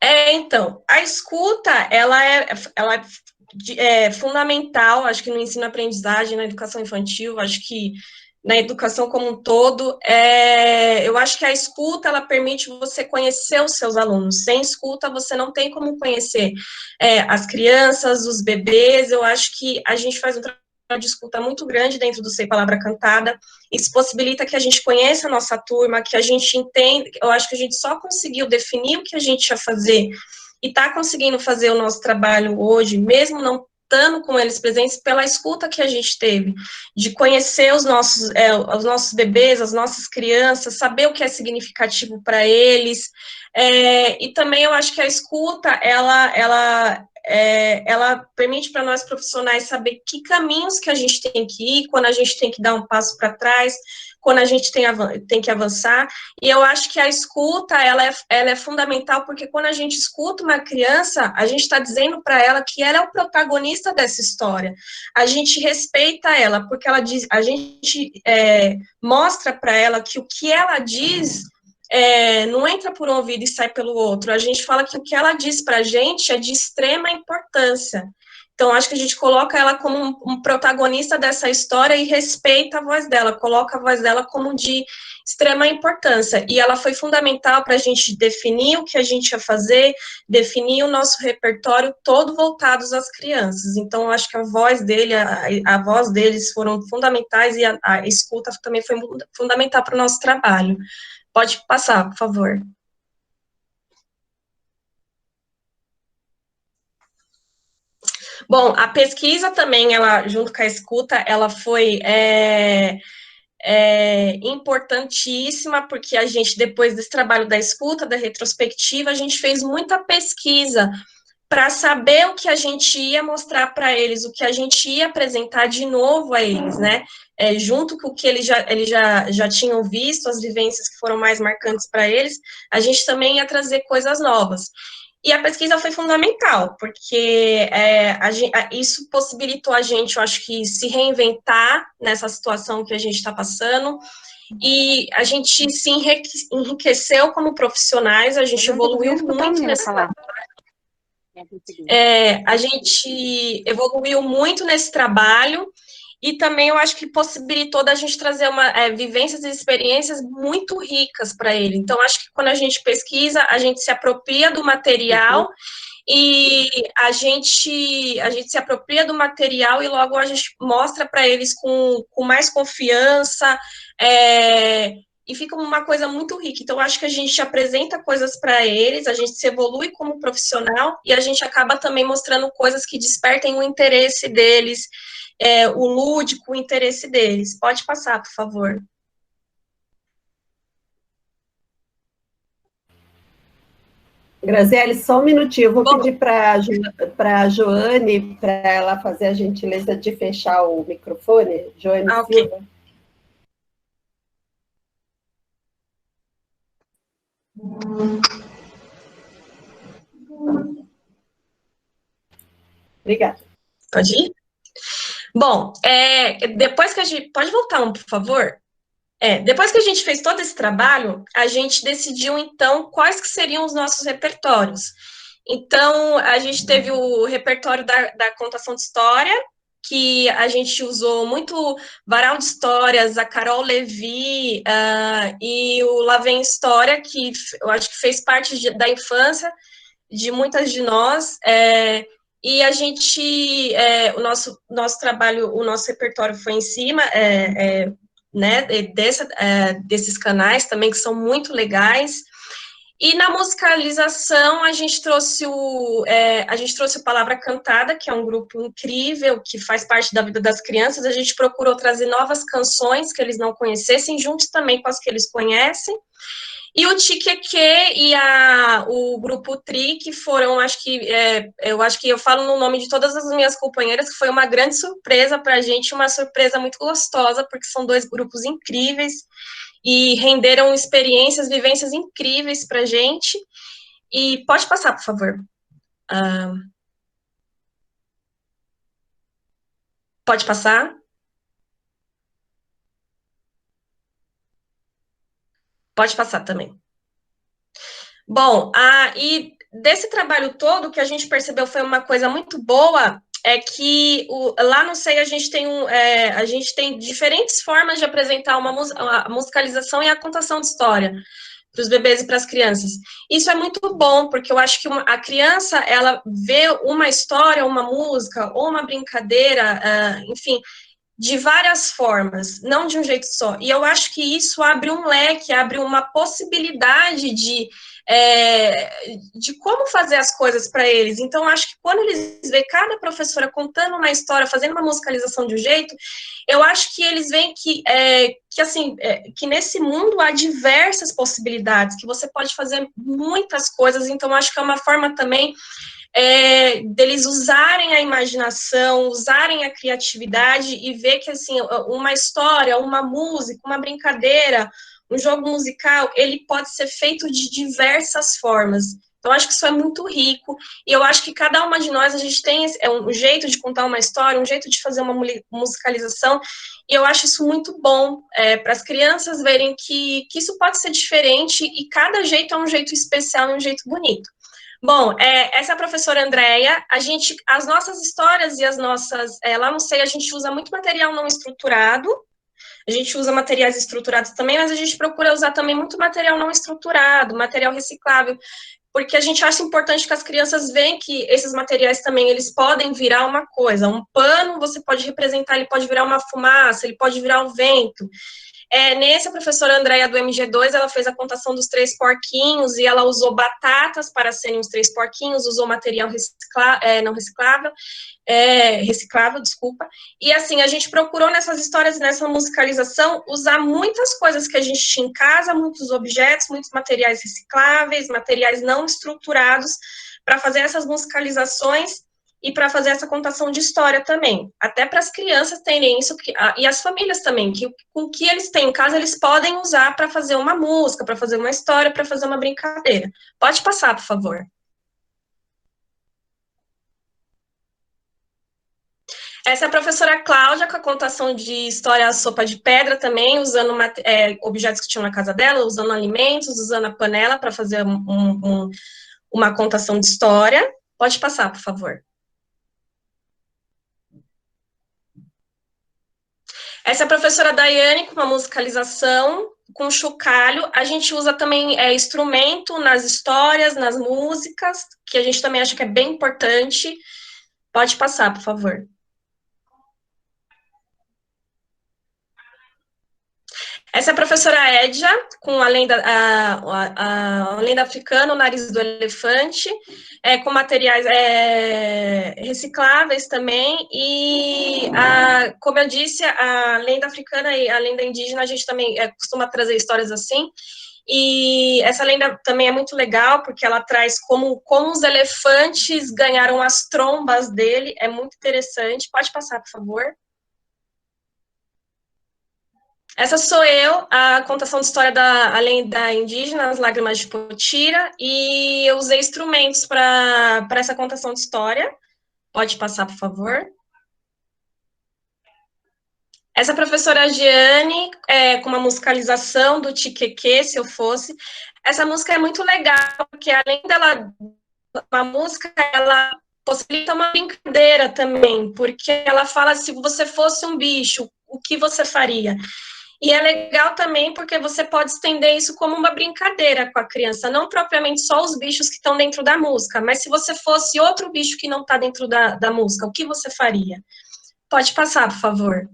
Então, a escuta, ela é fundamental, acho que no ensino-aprendizagem, na educação infantil, acho que na educação como um todo, eu acho que a escuta, ela permite você conhecer os seus alunos. Sem escuta, você não tem como conhecer as crianças, os bebês. Eu acho que a gente faz um trabalho de escuta muito grande dentro do Sei Palavra Cantada. Isso possibilita que a gente conheça a nossa turma, que a gente entenda. Eu acho que a gente só conseguiu definir o que a gente ia fazer e está conseguindo fazer o nosso trabalho hoje, mesmo não estando com eles presentes, pela escuta que a gente teve, de conhecer os nossos bebês, as nossas crianças, saber o que é significativo para eles, e também eu acho que a escuta, ela permite para nós profissionais saber que caminhos que a gente tem que ir, quando a gente tem que dar um passo para trás, quando a gente tem que avançar, e eu acho que a escuta, ela é fundamental, porque quando a gente escuta uma criança, a gente está dizendo para ela que ela é o protagonista dessa história, a gente respeita ela, porque ela diz, a gente mostra para ela que o que ela diz não entra por um ouvido e sai pelo outro, a gente fala que o que ela diz para a gente é de extrema importância. Então, acho que a gente coloca ela como um protagonista dessa história e respeita a voz dela, coloca a voz dela como de extrema importância. E ela foi fundamental para a gente definir o que a gente ia fazer, definir o nosso repertório todo voltados às crianças. Então, acho que a voz dele, a voz deles foram fundamentais e a escuta também foi fundamental para o nosso trabalho. Pode passar, por favor. Bom, a pesquisa também, ela, junto com a escuta, ela foi importantíssima, porque a gente, depois desse trabalho da escuta, da retrospectiva, a gente fez muita pesquisa para saber o que a gente ia mostrar para eles, o que a gente ia apresentar de novo a eles, né? Junto com o que eles já tinham visto, as vivências que foram mais marcantes para eles, a gente também ia trazer coisas novas. E a pesquisa foi fundamental, porque isso possibilitou a gente, eu acho que, se reinventar nessa situação que a gente está passando, e a gente se enriqueceu como profissionais, a gente evoluiu muito nesse trabalho. A gente evoluiu muito nesse trabalho, e também eu acho que possibilitou da gente trazer vivências e experiências muito ricas para ele. Então, acho que quando a gente pesquisa, a gente se apropria do material, e a gente se apropria do material e logo a gente mostra para eles com mais confiança, e fica uma coisa muito rica. Então, acho que a gente apresenta coisas para eles, a gente se evolui como profissional, e a gente acaba também mostrando coisas que despertem o interesse deles, o lúdico, o interesse deles. Pode passar, por favor. Graziele, só um minutinho, eu vou pedir para a Joane, para ela fazer a gentileza de fechar o microfone. Joane Silva. Obrigada. Pode ir? Bom, depois que a gente... Pode voltar por favor? Depois que a gente fez todo esse trabalho, a gente decidiu, então, quais que seriam os nossos repertórios. Então, a gente teve o repertório da contação de história, que a gente usou muito Varal de Histórias, a Carol Levi, e o Lá Vem História, que eu acho que fez parte da infância de muitas de nós, e a gente, o nosso trabalho, o nosso repertório foi em cima, né, desses canais também, que são muito legais, E na musicalização, a gente trouxe o Palavra Cantada, que é um grupo incrível, que faz parte da vida das crianças. A gente procurou trazer novas canções que eles não conhecessem, juntos também com as que eles conhecem. E o Tiqueque e o Grupo Tri, que foram, eu acho que eu falo no nome de todas as minhas companheiras, que foi uma grande surpresa para a gente, uma surpresa muito gostosa, porque são 2 grupos incríveis, e renderam experiências, vivências incríveis para a gente. E pode passar, por favor. Pode passar? Pode passar também. Bom, e desse trabalho todo, o que a gente percebeu foi uma coisa muito boa, é que lá no SEI a gente tem diferentes formas de apresentar a musicalização e a contação de história para os bebês e para as crianças. Isso é muito bom, porque eu acho que a criança, ela vê uma história, uma música, ou uma brincadeira, enfim, de várias formas, não de um jeito só. E eu acho que isso abre um leque, abre uma possibilidade de como fazer as coisas para eles. Então, acho que quando eles veem cada professora contando uma história, fazendo uma musicalização de um jeito, eu acho que eles veem que nesse mundo há diversas possibilidades, que você pode fazer muitas coisas. Então, acho que é uma forma também deles usarem a imaginação, usarem a criatividade e ver que, assim, uma história, uma música, uma brincadeira, um jogo musical, ele pode ser feito de diversas formas. Então, acho que isso é muito rico, e eu acho que cada uma de nós, a gente tem um jeito de contar uma história, um jeito de fazer uma musicalização, e eu acho isso muito bom, para as crianças verem que isso pode ser diferente, e cada jeito é um jeito especial e um jeito bonito. Bom, essa é a professora Andréia. As nossas histórias e as nossas... lá no SEI a gente usa muito material não estruturado, a gente usa materiais estruturados também, mas a gente procura usar também muito material não estruturado, material reciclável, porque a gente acha importante que as crianças vejam que esses materiais também, eles podem virar uma coisa. Um pano, você pode representar, ele pode virar uma fumaça, ele pode virar o vento. Nesse, a professora Andréia do MG2, ela fez a contação dos 3 porquinhos, e ela usou batatas para serem os 3 porquinhos, usou material reciclável, desculpa. E assim, a gente procurou nessas histórias, nessa musicalização, usar muitas coisas que a gente tinha em casa, muitos objetos, muitos materiais recicláveis, materiais não estruturados, para fazer essas musicalizações e para fazer essa contação de história também, até para as crianças terem isso, e as famílias também, que com o que eles têm em casa, eles podem usar para fazer uma música, para fazer uma história, para fazer uma brincadeira. Pode passar, por favor. Essa é a professora Cláudia, com a contação de história sopa de pedra também, usando objetos que tinham na casa dela, usando alimentos, usando a panela para fazer uma contação de história. Pode passar, por favor. Essa é a professora Daiane, com uma musicalização, com chocalho. A gente usa também instrumento nas histórias, nas músicas, que a gente também acha que é bem importante. Pode passar, por favor. Essa é a professora Edja, com a lenda africana, o nariz do elefante, com materiais recicláveis também, e, como eu disse, a lenda africana e a lenda indígena, a gente também costuma trazer histórias assim, e essa lenda também é muito legal, porque ela traz como os elefantes ganharam as trombas dele, é muito interessante. Pode passar, por favor. Essa sou eu, a contação de história da lenda indígena, as lágrimas de Potira, e eu usei instrumentos para essa contação de história. Pode passar, por favor. Essa professora Giane, com uma musicalização do Tiqueque, Se Eu Fosse. Essa música é muito legal, porque além dela, a música, ela possibilita uma brincadeira também, porque ela fala, se você fosse um bicho, o que você faria? E é legal também porque você pode estender isso como uma brincadeira com a criança, não propriamente só os bichos que estão dentro da música, mas se você fosse outro bicho que não está dentro da música, o que você faria? Pode passar, por favor.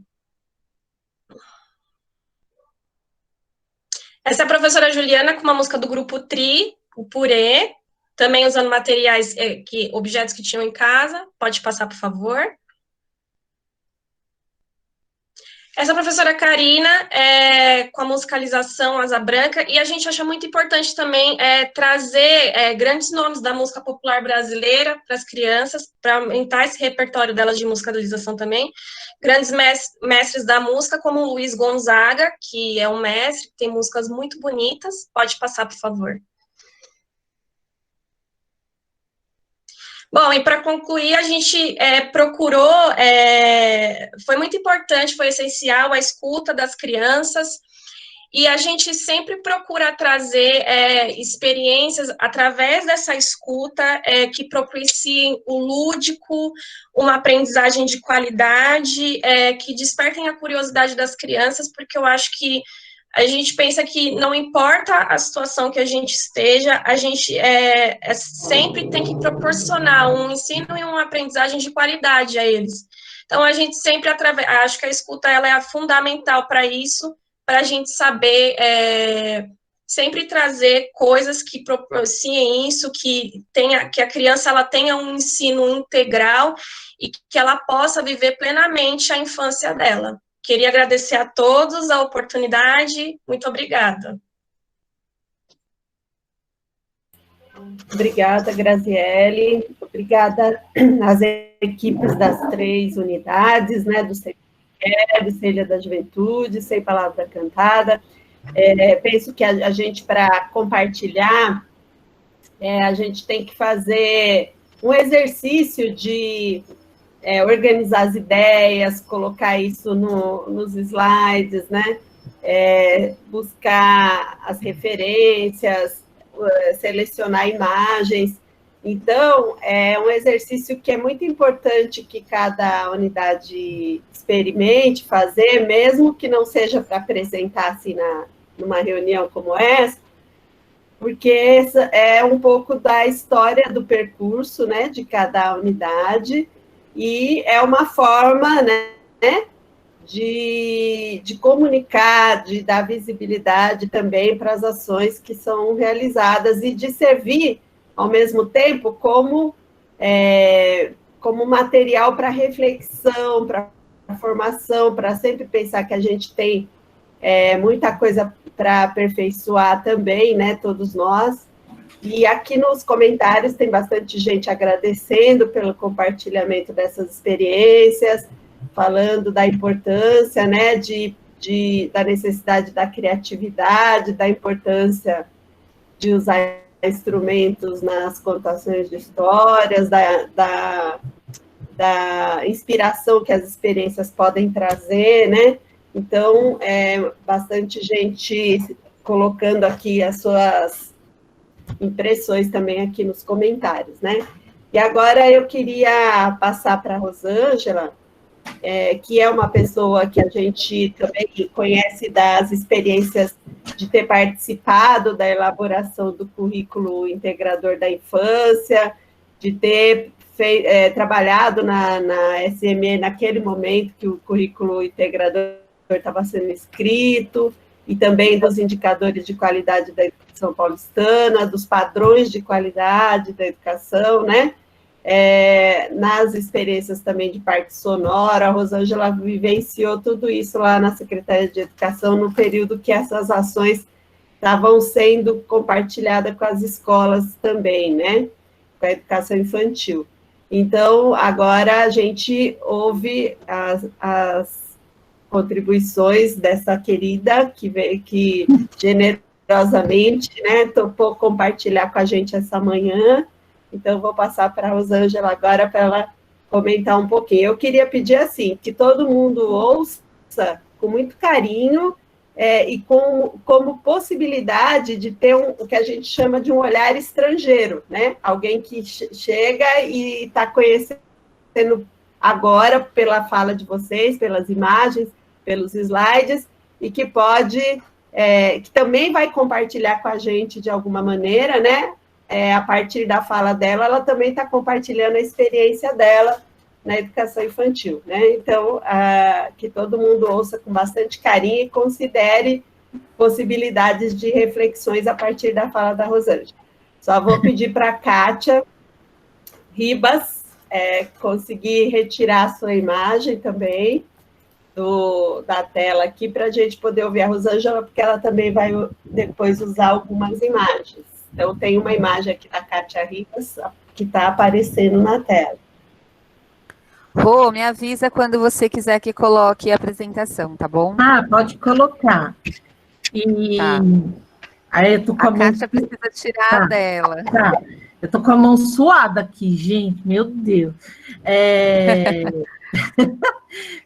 Essa é a professora Juliana, com uma música do Grupo Tri, o purê, também usando materiais, objetos que tinham em casa. Pode passar, por favor. Essa professora Karina, com a musicalização Asa Branca, e a gente acha muito importante também trazer grandes nomes da música popular brasileira para as crianças, para aumentar esse repertório delas de musicalização também. Grandes mestres da música, como o Luiz Gonzaga, que é um mestre, que tem músicas muito bonitas. Pode passar, por favor. Bom, e para concluir, a gente procurou, foi muito importante, foi essencial a escuta das crianças, e a gente sempre procura trazer experiências através dessa escuta que propiciem o lúdico, uma aprendizagem de qualidade, que despertem a curiosidade das crianças, porque eu acho que a gente pensa que não importa a situação que a gente esteja, a gente sempre tem que proporcionar um ensino e uma aprendizagem de qualidade a eles. Então, a gente sempre, acho que a escuta ela é fundamental para isso, para a gente saber sempre trazer coisas que propiciem isso, que a criança ela tenha um ensino integral e que ela possa viver plenamente a infância dela. Queria agradecer a todos a oportunidade. Muito obrigada. Obrigada, Graziele. Obrigada às equipes das 3 unidades, né, do Celha da Juventude, Sem Palavra Cantada. Penso que a gente, para compartilhar, a gente tem que fazer um exercício de organizar as ideias, colocar isso nos slides, né? Buscar as referências, selecionar imagens. Então, é um exercício que é muito importante que cada unidade experimente fazer, mesmo que não seja para apresentar assim numa reunião como essa, porque essa é um pouco da história do percurso, né, de cada unidade, e é uma forma, né, de comunicar, de dar visibilidade também para as ações que são realizadas e de servir, ao mesmo tempo, como material para reflexão, para formação, para sempre pensar que a gente tem muita coisa para aperfeiçoar também, né, todos nós. E aqui nos comentários tem bastante gente agradecendo pelo compartilhamento dessas experiências, falando da importância, né, da necessidade da criatividade, da importância de usar instrumentos nas contações de histórias, da inspiração que as experiências podem trazer, né? Então, bastante gente colocando aqui as suas impressões também aqui nos comentários, né? E agora eu queria passar para a Rosângela, que é uma pessoa que a gente também conhece das experiências de ter participado da elaboração do currículo integrador da infância, de ter trabalhado na SME naquele momento que o currículo integrador estava sendo escrito, e também dos indicadores de qualidade da educação paulistana, dos padrões de qualidade da educação, né? Nas experiências também de parte sonora, a Rosângela vivenciou tudo isso lá na Secretaria de Educação, no período que essas ações estavam sendo compartilhadas com as escolas também, né? Com a educação infantil. Então, agora a gente ouve as contribuições dessa querida que generosamente, né, topou compartilhar com a gente essa manhã. Então, vou passar para a Rosângela agora para ela comentar um pouquinho. Eu queria pedir, assim, que todo mundo ouça com muito carinho e como possibilidade de ter o que a gente chama de um olhar estrangeiro, né? Alguém que chega e está conhecendo agora pela fala de vocês, pelas imagens, pelos slides, e que pode, que também vai compartilhar com a gente de alguma maneira, né? A partir da fala dela, ela também está compartilhando a experiência dela na educação infantil, né? Então, que todo mundo ouça com bastante carinho e considere possibilidades de reflexões a partir da fala da Rosângela. Só vou pedir para a Kátia Ribas conseguir retirar a sua imagem também da tela aqui, para a gente poder ouvir a Rosângela, porque ela também vai depois usar algumas imagens. Então, tem uma imagem aqui da Kátia Ribas, que está aparecendo na tela. Rô, me avisa quando você quiser que coloque a apresentação, tá bom? Ah, pode colocar. E tá. Aí eu tô com a mão... Kátia precisa tirar dela. Tá. Eu tô com a mão suada aqui, gente, meu Deus.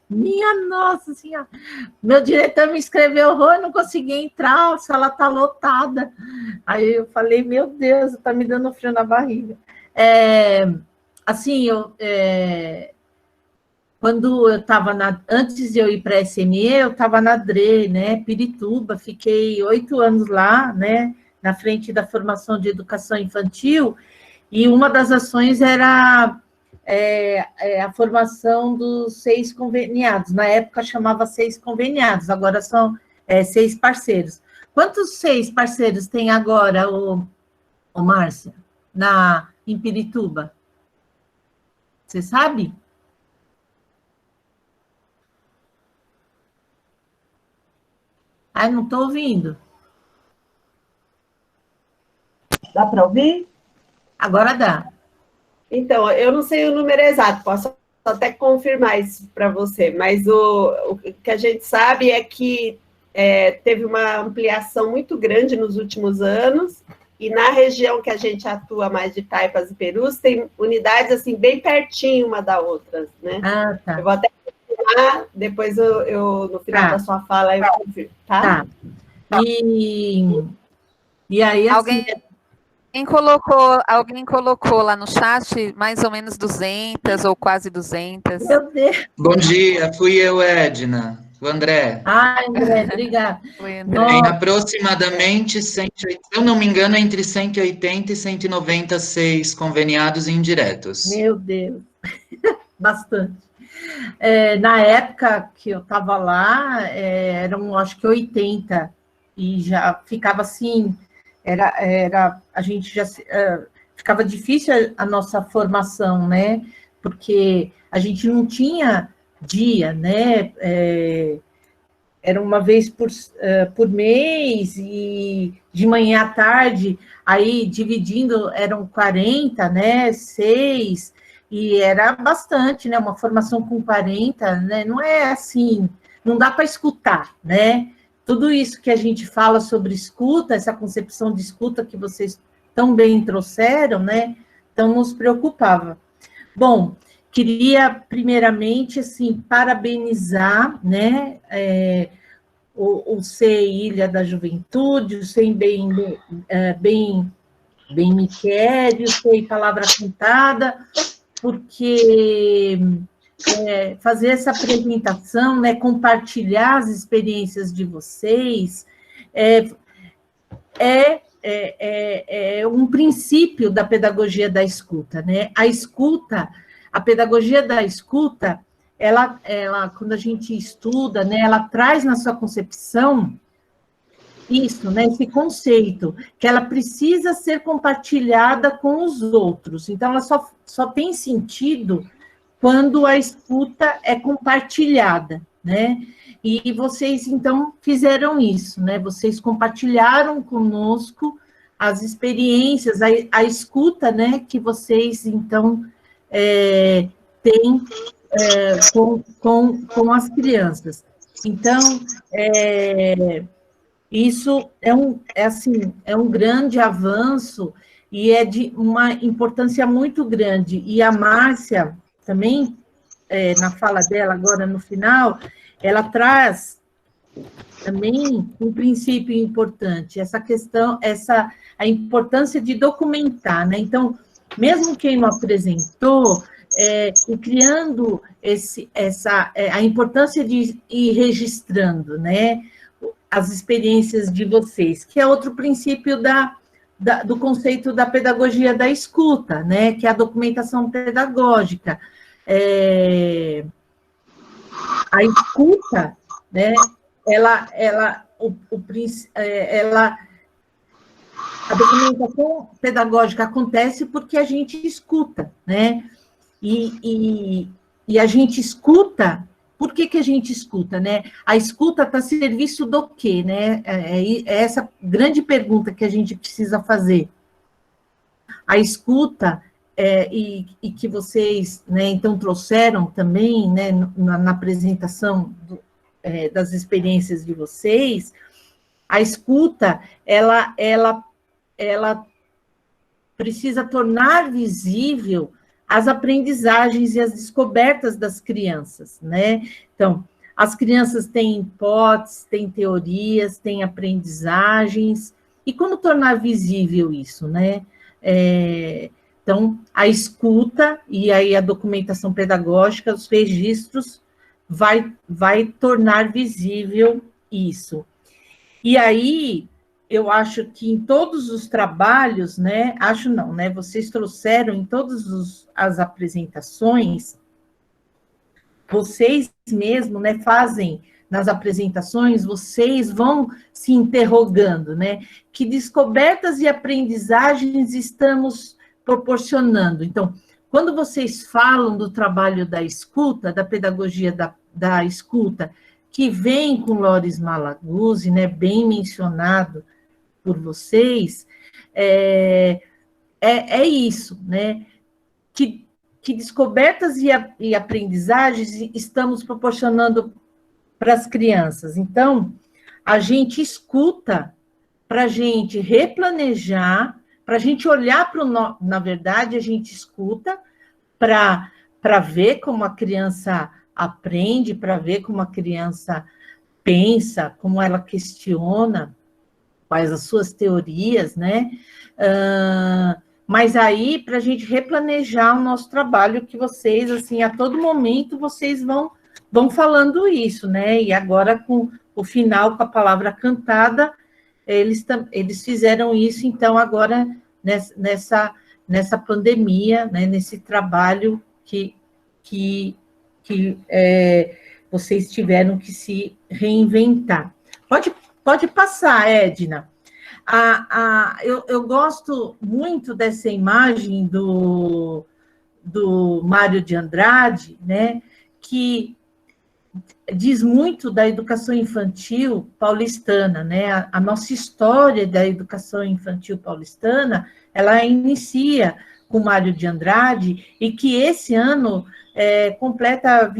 Minha nossa senhora. Meu diretor me escreveu, Rô, eu não consegui entrar, a sala tá lotada. Aí eu falei, meu Deus, tá me dando frio na barriga. Assim, quando eu estava antes de eu ir para a SME, eu estava na DRE, né, Pirituba, fiquei 8 anos lá, né, na frente da formação de educação infantil, e uma das ações era a formação dos 6 conveniados. Na época chamava 6 conveniados, agora são 6 parceiros. Quantos 6 parceiros tem agora, Márcia, em Pirituba? Você sabe? Ai, não estou ouvindo. Dá para ouvir? Agora dá. Então, eu não sei o número exato, posso até confirmar isso para você, mas o que a gente sabe é que teve uma ampliação muito grande nos últimos anos, e na região que a gente atua mais de Taipas e Perus, tem unidades assim bem pertinho uma da outra, né? Ah, tá. Eu vou até confirmar, depois eu no final da sua fala eu confirmo, tá? Tá. E aí, assim... Alguém colocou lá no chat mais ou menos 200 ou quase 200. Meu Deus. Bom dia, fui eu, Edna. O André. Ai, André, obrigada. Tem aproximadamente, se eu não me engano, entre 180 e 196 conveniados indiretos. Meu Deus, bastante. Na época que eu estava lá, eram acho que 80, e já ficava assim, a gente já ficava difícil a nossa formação, né? Porque a gente não tinha dia, né? Era uma vez por mês, e de manhã à tarde, aí dividindo, eram 40, né? 6, e era bastante, né? Uma formação com 40, né? Não é assim, não dá para escutar, né? Tudo isso que a gente fala sobre escuta, essa concepção de escuta que vocês tão bem trouxeram, né? Então, nos preocupava. Bom, queria, primeiramente, assim, parabenizar, né, o CEI Ilha da Juventude, o CEI Bem Me Quer, o CEI Palavra Cantada, porque fazer essa apresentação, né, compartilhar as experiências de vocês, um princípio da pedagogia da escuta, né? A pedagogia da escuta, ela, quando a gente estuda, né, ela traz na sua concepção isso, né, esse conceito, que ela precisa ser compartilhada com os outros. Então, ela só tem sentido quando a escuta é compartilhada, né? E vocês, então, fizeram isso, né? Vocês compartilharam conosco as experiências, a escuta, né, que vocês, então, têm com as crianças. Então, isso é um grande avanço e é de uma importância muito grande. E a Márcia, também, na fala dela, agora no final, ela traz também um princípio importante, essa questão, a importância de documentar, né? Então, mesmo quem não apresentou, e criando a importância de ir registrando, né, as experiências de vocês, que é outro princípio do conceito da pedagogia da escuta, né, que é a documentação pedagógica. A escuta, A documentação pedagógica acontece porque a gente escuta, né? E a gente escuta, por que a gente escuta, né? A escuta está a serviço do quê, né? É essa grande pergunta que a gente precisa fazer. A escuta, e que vocês, né, então, trouxeram também, né, na apresentação das experiências de vocês, a escuta, ela precisa tornar visível as aprendizagens e as descobertas das crianças, né? Então, as crianças têm hipóteses, têm teorias, têm aprendizagens, e como tornar visível isso, né? Então, a escuta e aí a documentação pedagógica, os registros, vai tornar visível isso. E aí, eu acho que em todos os trabalhos, né, acho não, né, vocês trouxeram em todas as apresentações, vocês mesmo, né, fazem nas apresentações, vocês vão se interrogando, né, que descobertas e aprendizagens estamos proporcionando. Então, quando vocês falam do trabalho da escuta, da pedagogia da escuta, que vem com Loris Malaguzzi, né, bem mencionado por vocês, é isso, né? Que descobertas e aprendizagens estamos proporcionando para as crianças. Então, a gente escuta para a gente replanejar, para a gente olhar para o... Na verdade, a gente escuta para ver como a criança aprende, para ver como a criança pensa, como ela questiona, quais as suas teorias, né? Mas aí, para a gente replanejar o nosso trabalho, que vocês, assim, a todo momento, vocês vão falando isso, né? E agora, com o final, com a palavra cantada, eles fizeram isso, então, agora, nessa pandemia, né? Nesse trabalho que vocês tiveram que se reinventar. Pode passar, Edna. Eu gosto muito dessa imagem do Mário de Andrade, né, que diz muito da educação infantil paulistana, né? A nossa história da educação infantil paulistana, ela inicia com Mário de Andrade, e que esse ano completa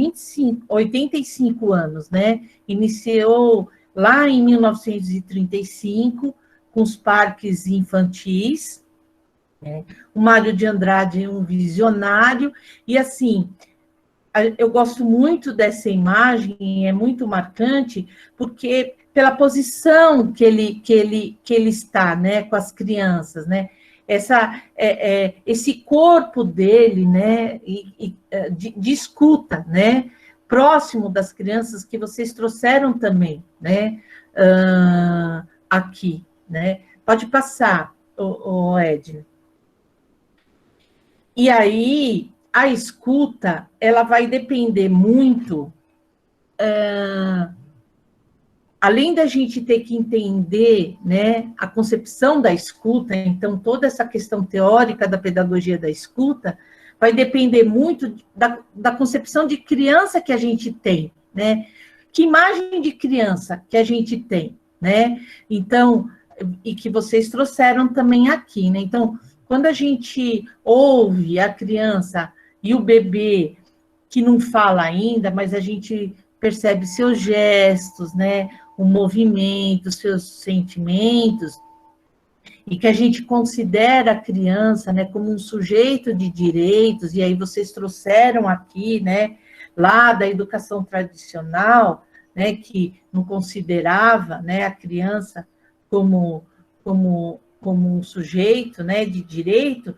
85 anos, né? Iniciou lá em 1935, com os parques infantis, né? O Mário de Andrade é um visionário, e assim, eu gosto muito dessa imagem, é muito marcante, porque pela posição que ele está, né, com as crianças, né? Esse corpo dele, né, de escuta, né, próximo das crianças, que vocês trouxeram também, né, aqui, né. Pode passar, Edna. E aí, a escuta, ela vai depender muito, além da gente ter que entender, né, a concepção da escuta, então toda essa questão teórica da pedagogia da escuta, vai depender muito da concepção de criança que a gente tem, né? Que imagem de criança que a gente tem, né? Então, e que vocês trouxeram também aqui, né? Então, quando a gente ouve a criança e o bebê que não fala ainda, mas a gente percebe seus gestos, né? O movimento, seus sentimentos, e que a gente considera a criança, né, como um sujeito de direitos, e aí vocês trouxeram aqui, né, lá da educação tradicional, né, que não considerava, né, a criança como um sujeito, né, de direito,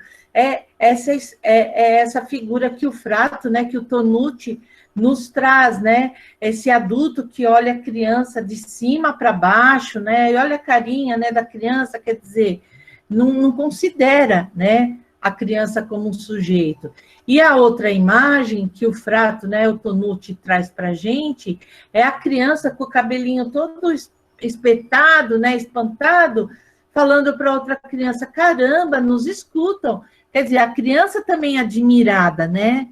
essa figura que o Frato, né, que o Tonucci nos traz, né, esse adulto que olha a criança de cima para baixo, né, e olha a carinha, né, da criança, quer dizer, não considera, né, a criança como um sujeito. E a outra imagem que o Frato, né, o Tonucci traz para a gente, é a criança com o cabelinho todo espetado, né, espantado, falando para outra criança, caramba, nos escutam. Quer dizer, a criança também é admirada, né?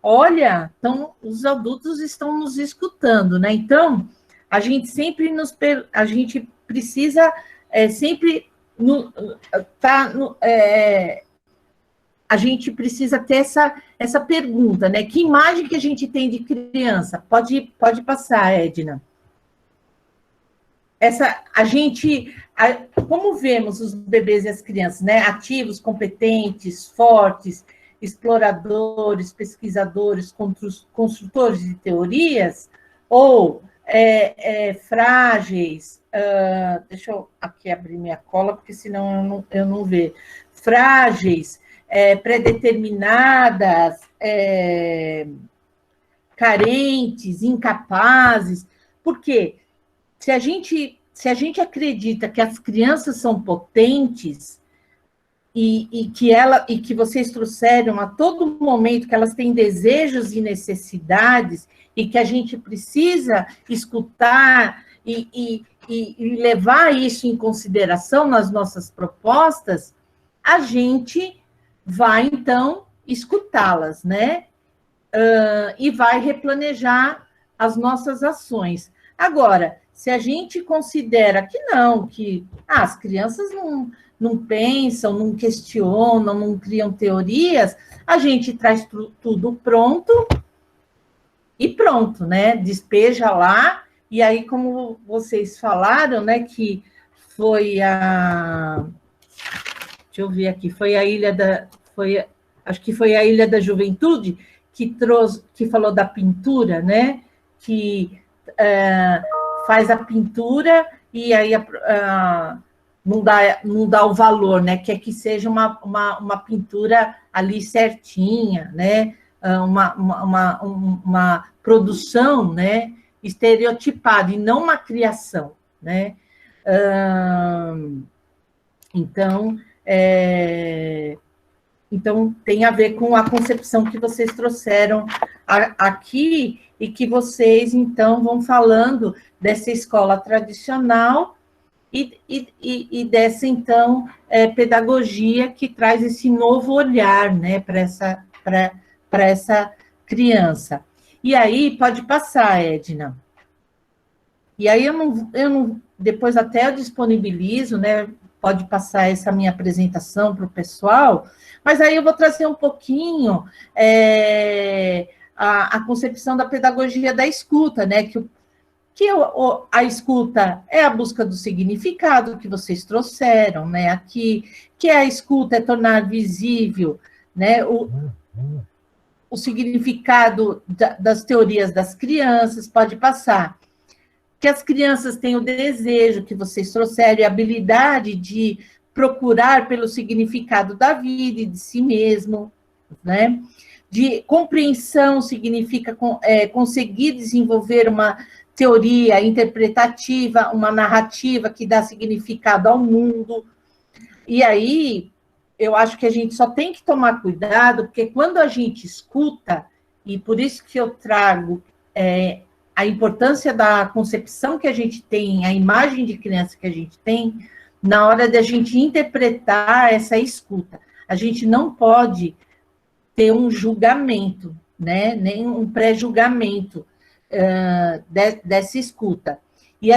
Olha, então, os adultos estão nos escutando, né? Então, a gente sempre a gente precisa sempre a gente precisa ter essa pergunta, né? Que imagem que a gente tem de criança? Pode passar, Edna. Como vemos os bebês e as crianças, né? Ativos, competentes, fortes, exploradores, pesquisadores, construtores de teorias, ou frágeis, deixa eu aqui abrir minha cola, porque senão eu não vejo, frágeis, predeterminadas, carentes, incapazes. Por quê? Se a gente acredita que as crianças são potentes e que vocês trouxeram a todo momento que elas têm desejos e necessidades e que a gente precisa escutar e levar isso em consideração nas nossas propostas, a gente vai, então, escutá-las, né? E vai replanejar as nossas ações. Agora, se a gente considera que não, que as crianças não pensam, não questionam, não criam teorias, a gente traz tudo pronto e pronto, né? Despeja lá, e aí, como vocês falaram, né, que foi deixa eu ver aqui, acho que foi a Ilha da Juventude que falou da pintura, né? Que faz a pintura e aí não dá o valor, né? Quer que seja uma pintura ali certinha, né? Uma produção, né? Estereotipada, e não uma criação, né? Então, tem a ver com a concepção que vocês trouxeram aqui e que vocês, então, vão falando dessa escola tradicional e dessa, então, pedagogia que traz esse novo olhar, né, para essa criança. E aí, pode passar, Edna. E aí, eu não depois até eu disponibilizo, né, pode passar essa minha apresentação para o pessoal, mas aí eu vou trazer um pouquinho a concepção da pedagogia da escuta, né? Que a escuta é a busca do significado que vocês trouxeram, né? Aqui, que a escuta é tornar visível, né? O significado das teorias das crianças, pode passar. Que as crianças têm o desejo que vocês trouxeram e a habilidade de procurar pelo significado da vida e de si mesmo, né? De compreensão significa conseguir desenvolver uma teoria interpretativa, uma narrativa que dá significado ao mundo. E aí, eu acho que a gente só tem que tomar cuidado, porque quando a gente escuta, e por isso que eu trago a importância da concepção que a gente tem, a imagem de criança que a gente tem, na hora da gente interpretar essa escuta. A gente não pode ter um julgamento, né? Nem um pré-julgamento dessa escuta. E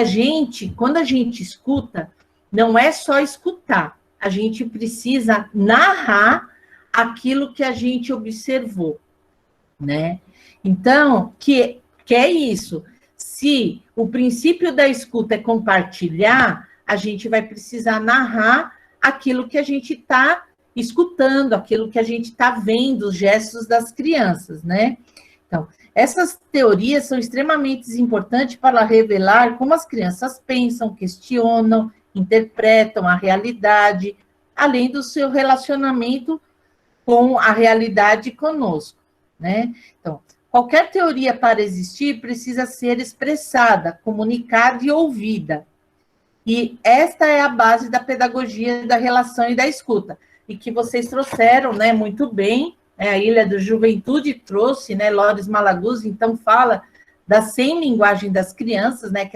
quando a gente escuta, não é só escutar, a gente precisa narrar aquilo que a gente observou, né? Então, que é isso. Se o princípio da escuta é compartilhar, a gente vai precisar narrar aquilo que a gente está escutando, aquilo que a gente está vendo, os gestos das crianças, né? Então, essas teorias são extremamente importantes para revelar como as crianças pensam, questionam, interpretam a realidade, além do seu relacionamento com a realidade conosco, né? Então, qualquer teoria para existir precisa ser expressada, comunicada e ouvida. E esta é a base da pedagogia da relação e da escuta. E que vocês trouxeram, né, muito bem, a Ilha da Juventude trouxe, né, Loris Malaguzzi, então fala da 100 linguagem das crianças, né,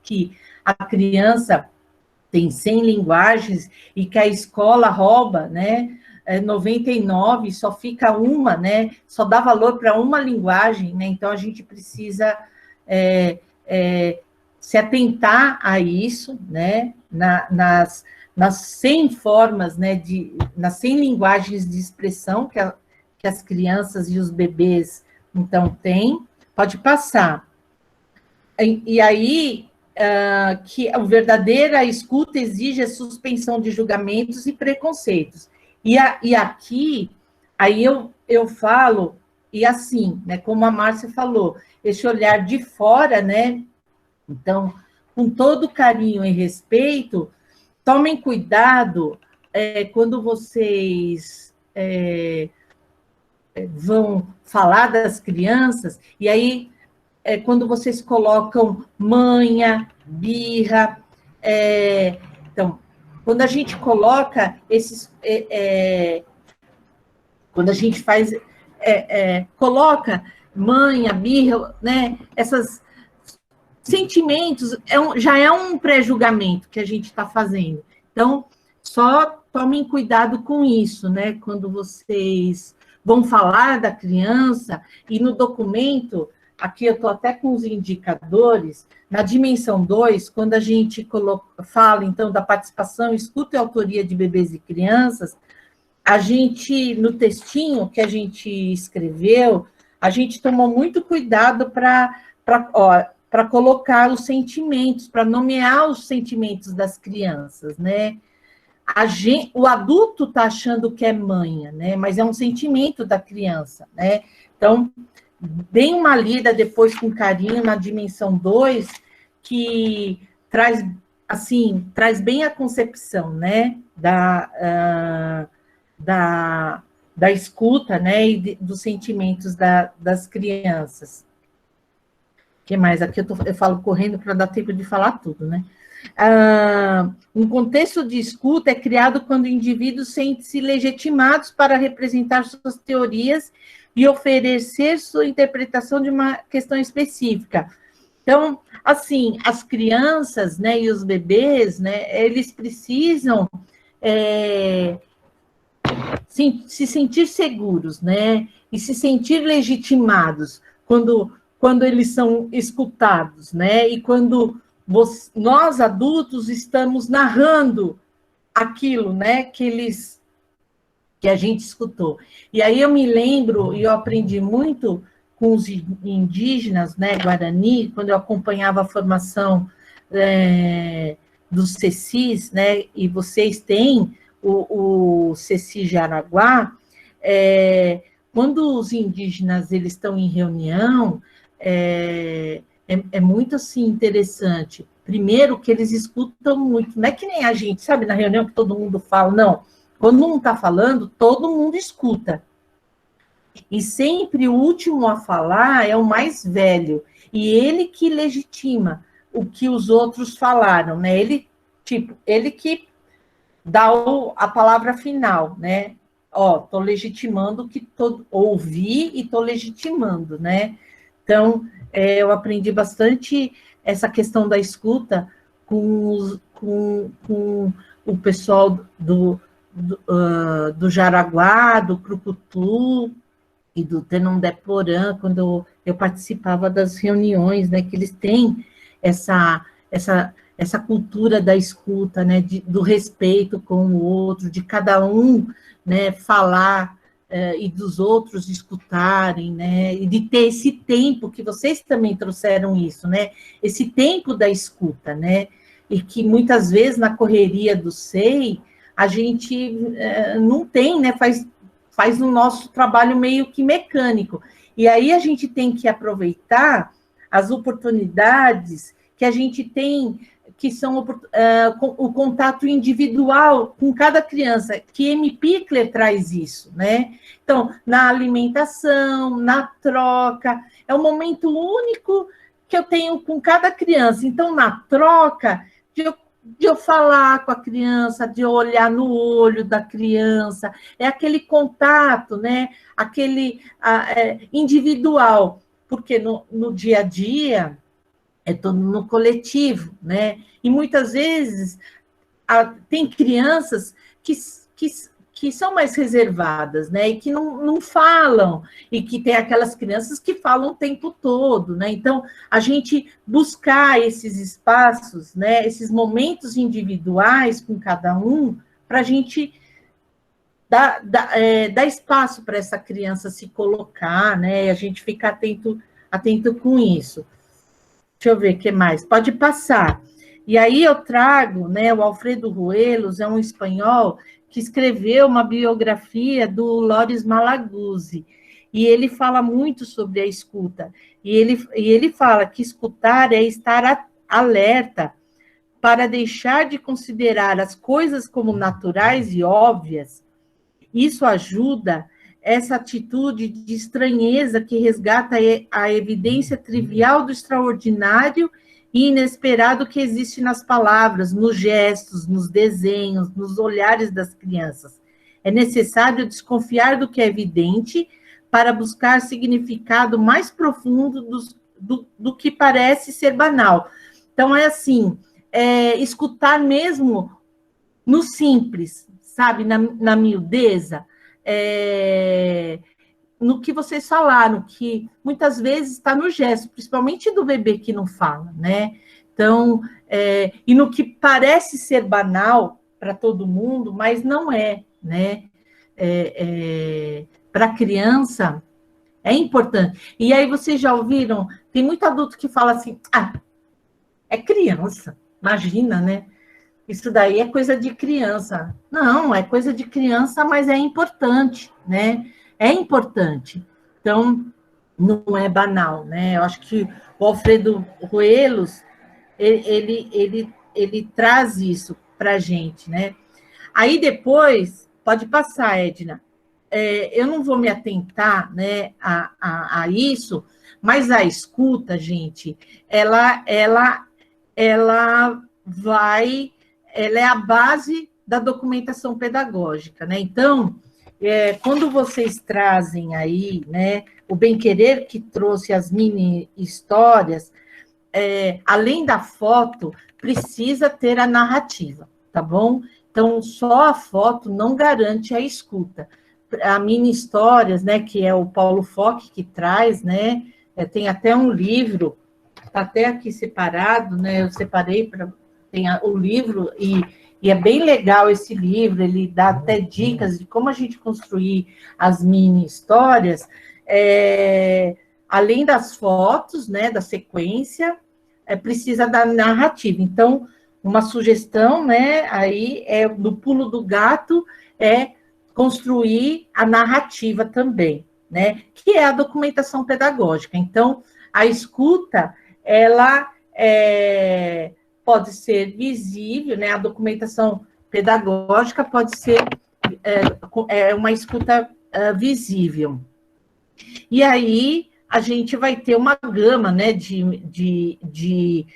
que a criança tem 100 linguagens e que a escola rouba, né? 99, só fica uma, né? Só dá valor para uma linguagem, né? Então, a gente precisa se atentar a isso, né? Nas 100 formas, né? Nas 100 linguagens de expressão que as crianças e os bebês, então, têm. Pode passar. E aí, que a verdadeira escuta exige a suspensão de julgamentos e preconceitos. E aqui, aí eu falo, e assim, né, como a Márcia falou, esse olhar de fora, né? Então, com todo carinho e respeito, tomem cuidado quando vocês vão falar das crianças, e aí, quando vocês colocam manha, birra, então, quando a gente coloca esses... quando a gente faz... coloca manha, birra, né? Esses sentimentos, já é um pré-julgamento que a gente está fazendo. Então, só tomem cuidado com isso, né? Quando vocês vão falar da criança, e no documento, aqui eu estou até com os indicadores, na dimensão 2, quando a gente fala, então, da participação, escuta e autoria de bebês e crianças, a gente, no textinho que a gente escreveu, a gente tomou muito cuidado para colocar os sentimentos, para nomear os sentimentos das crianças, né? O adulto está achando que é manha, né? Mas é um sentimento da criança, né? Então, deem uma lida depois com carinho na dimensão 2, que traz bem a concepção, né? Da escuta, né? E dos sentimentos das crianças. O que mais? Aqui eu falo correndo para dar tempo de falar tudo, né? Um contexto de escuta é criado quando indivíduos sentem-se legitimados para representar suas teorias e oferecer sua interpretação de uma questão específica. Então, assim, as crianças, né, e os bebês, né, eles precisam se sentir seguros, né, e se sentir legitimados quando eles são escutados, né, e quando nós, adultos, estamos narrando aquilo, né, que a gente escutou. E aí eu me lembro, e eu aprendi muito com os indígenas, né, Guarani, quando eu acompanhava a formação dos CECIs, né, e vocês têm o CECI Jaraguá, quando os indígenas eles estão em reunião, é muito, assim, interessante. Primeiro, que eles escutam muito, não é que nem a gente, sabe, na reunião que todo mundo fala, não. Quando um está falando, todo mundo escuta. E sempre o último a falar é o mais velho. E ele que legitima o que os outros falaram, né? Ele que dá a palavra final, né? Estou legitimando o que ouvi e estou legitimando, né? Então, eu aprendi bastante essa questão da escuta com o pessoal do Jaraguá, do Crucutu e do Tenondeporã, quando eu participava das reuniões, né, que eles têm essa cultura da escuta, né, do respeito com o outro, de cada um, né, falar e dos outros escutarem, né, e de ter esse tempo, que vocês também trouxeram isso, né, esse tempo da escuta, né, e que muitas vezes na correria do SEI, a gente não tem, né, faz o nosso trabalho meio que mecânico, e aí a gente tem que aproveitar as oportunidades que a gente tem, que são o contato individual com cada criança, que M. Pickler traz isso, né? Então, na alimentação, na troca, é um momento único que eu tenho com cada criança. Então, na troca, de eu falar com a criança, de eu olhar no olho da criança, é aquele contato, né? Aquele individual, porque no dia a dia é todo no coletivo, né? E muitas vezes tem crianças que são mais reservadas, né? E que não falam, e que tem aquelas crianças que falam o tempo todo, né? Então, a gente buscar esses espaços, né? Esses momentos individuais com cada um, para a gente dar espaço para essa criança se colocar, né? E a gente ficar atento com isso. Deixa eu ver o que mais. Pode passar. E aí eu trago, né? O Alfredo Ruelos é um espanhol que escreveu uma biografia do Loris Malaguzzi, e ele fala muito sobre a escuta, e ele fala que escutar é estar alerta para deixar de considerar as coisas como naturais e óbvias. Isso ajuda essa atitude de estranheza que resgata a evidência trivial do extraordinário e inesperado que existe nas palavras, nos gestos, nos desenhos, nos olhares das crianças. É necessário desconfiar do que é evidente para buscar significado mais profundo do que parece ser banal. Então, é assim, escutar mesmo no simples, sabe, na miudeza, no que vocês falaram, que muitas vezes está no gesto, principalmente do bebê que não fala, né? Então, e no que parece ser banal para todo mundo, mas não é, né? Para a criança é importante. E aí vocês já ouviram, tem muito adulto que fala assim, é criança, imagina, né? Isso daí é coisa de criança. Não, é coisa de criança, mas é importante, né? É importante. Então, não é banal, né? Eu acho que o Alfredo Ruelos, ele traz isso para a gente, né? Aí depois, pode passar, Edna, eu não vou me atentar, né, a isso, mas a escuta, gente, ela é a base da documentação pedagógica, né? Então, quando vocês trazem aí, né, o bem-querer que trouxe as mini-histórias, além da foto, precisa ter a narrativa, tá bom? Então, só a foto não garante a escuta. A mini-histórias, né, que é o Paulo Fock que traz, né, tem até um livro, está até aqui separado, né, eu separei para... Tem o livro, e é bem legal esse livro, ele dá até dicas de como a gente construir as mini-histórias, além das fotos, né, da sequência, precisa da narrativa. Então, uma sugestão, né, aí, do pulo do gato, construir a narrativa também, né, que é a documentação pedagógica. Então, a escuta, ela pode ser visível, né? A documentação pedagógica pode ser uma escuta visível. E aí a gente vai ter uma gama, né, de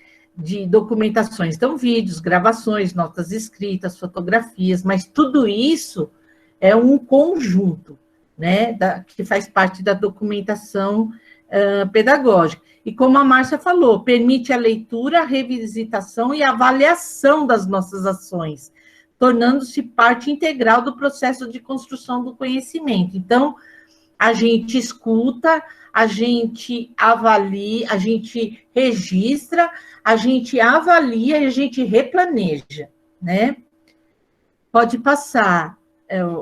documentações. Então, vídeos, gravações, notas escritas, fotografias, mas tudo isso é um conjunto, né, que faz parte da documentação pedagógica. E como a Márcia falou, permite a leitura, a revisitação e a avaliação das nossas ações, tornando-se parte integral do processo de construção do conhecimento. Então, a gente escuta, a gente avalia, a gente registra, a gente avalia e a gente replaneja, né? Pode passar,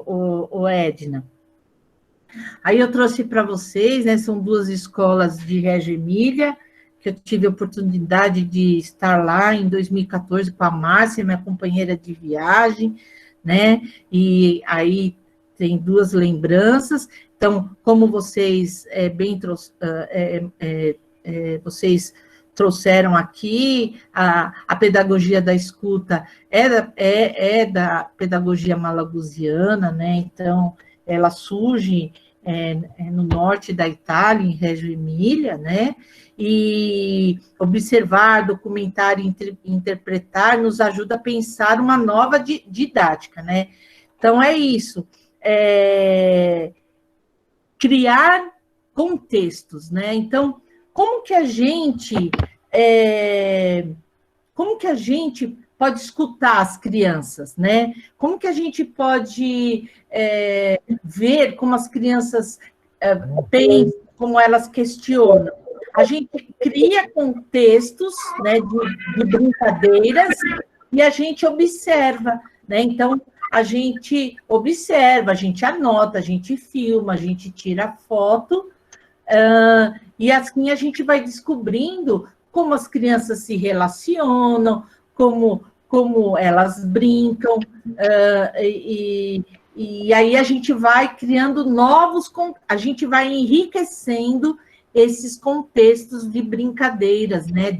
o Edna. Aí eu trouxe para vocês, né, são 2 escolas de Reggio Emília, que eu tive a oportunidade de estar lá em 2014 com a Márcia, minha companheira de viagem, né, e aí tem 2 lembranças. Então, como vocês vocês trouxeram aqui, a pedagogia da escuta é da pedagogia malaguzziana, né, então ela surge no norte da Itália, em Reggio Emília, né? E observar, documentar e interpretar nos ajuda a pensar uma nova didática, né? Então, é isso. Criar contextos, né? Então, como que a gente pode escutar as crianças, né? Como que a gente pode ver como as crianças pensam, como elas questionam? A gente cria contextos, né, de brincadeiras e a gente observa, né? Então, a gente observa, a gente anota, a gente filma, a gente tira foto, e assim a gente vai descobrindo como as crianças se relacionam, como elas brincam, e aí a gente vai criando a gente vai enriquecendo esses contextos de brincadeiras, né?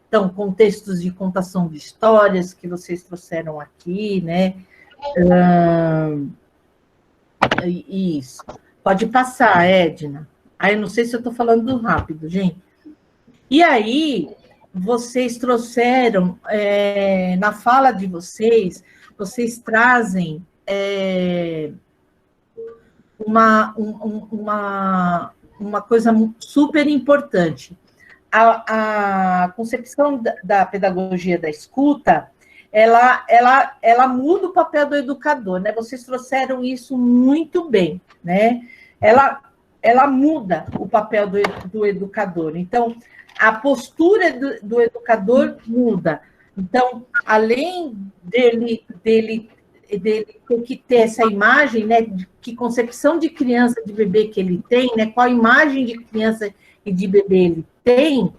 Então, contextos de contação de histórias que vocês trouxeram aqui, né? Isso. Pode passar, Edna. Aí, não sei se eu estou falando rápido, gente. E aí, vocês trouxeram, na fala de vocês trazem uma coisa super importante. A concepção da pedagogia da escuta, ela muda o papel do educador, né? Vocês trouxeram isso muito bem, né? Ela muda o papel do educador. Então, a postura do educador muda. Então, além dele ter que ter essa imagem, né? Que concepção de criança, de bebê que ele tem, né? Qual imagem de criança e de bebê ele tem,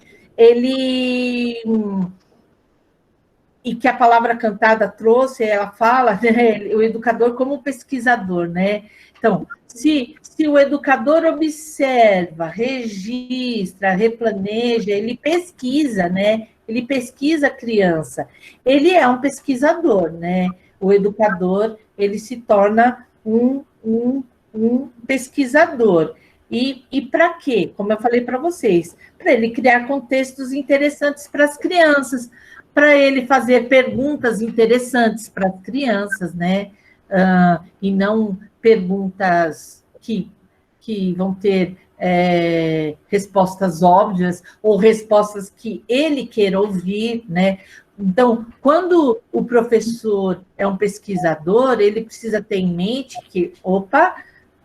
e que a palavra cantada trouxe, ela fala, né, o educador como pesquisador, né? Então, se o educador observa, registra, replaneja, ele pesquisa, né? Ele pesquisa a criança. Ele é um pesquisador, né? O educador, ele se torna um pesquisador. E para quê? Como eu falei para vocês, para ele criar contextos interessantes para as crianças, para ele fazer perguntas interessantes para as crianças, né? E não perguntas que vão ter respostas óbvias ou respostas que ele queira ouvir, né? Então, quando o professor é um pesquisador, ele precisa ter em mente que,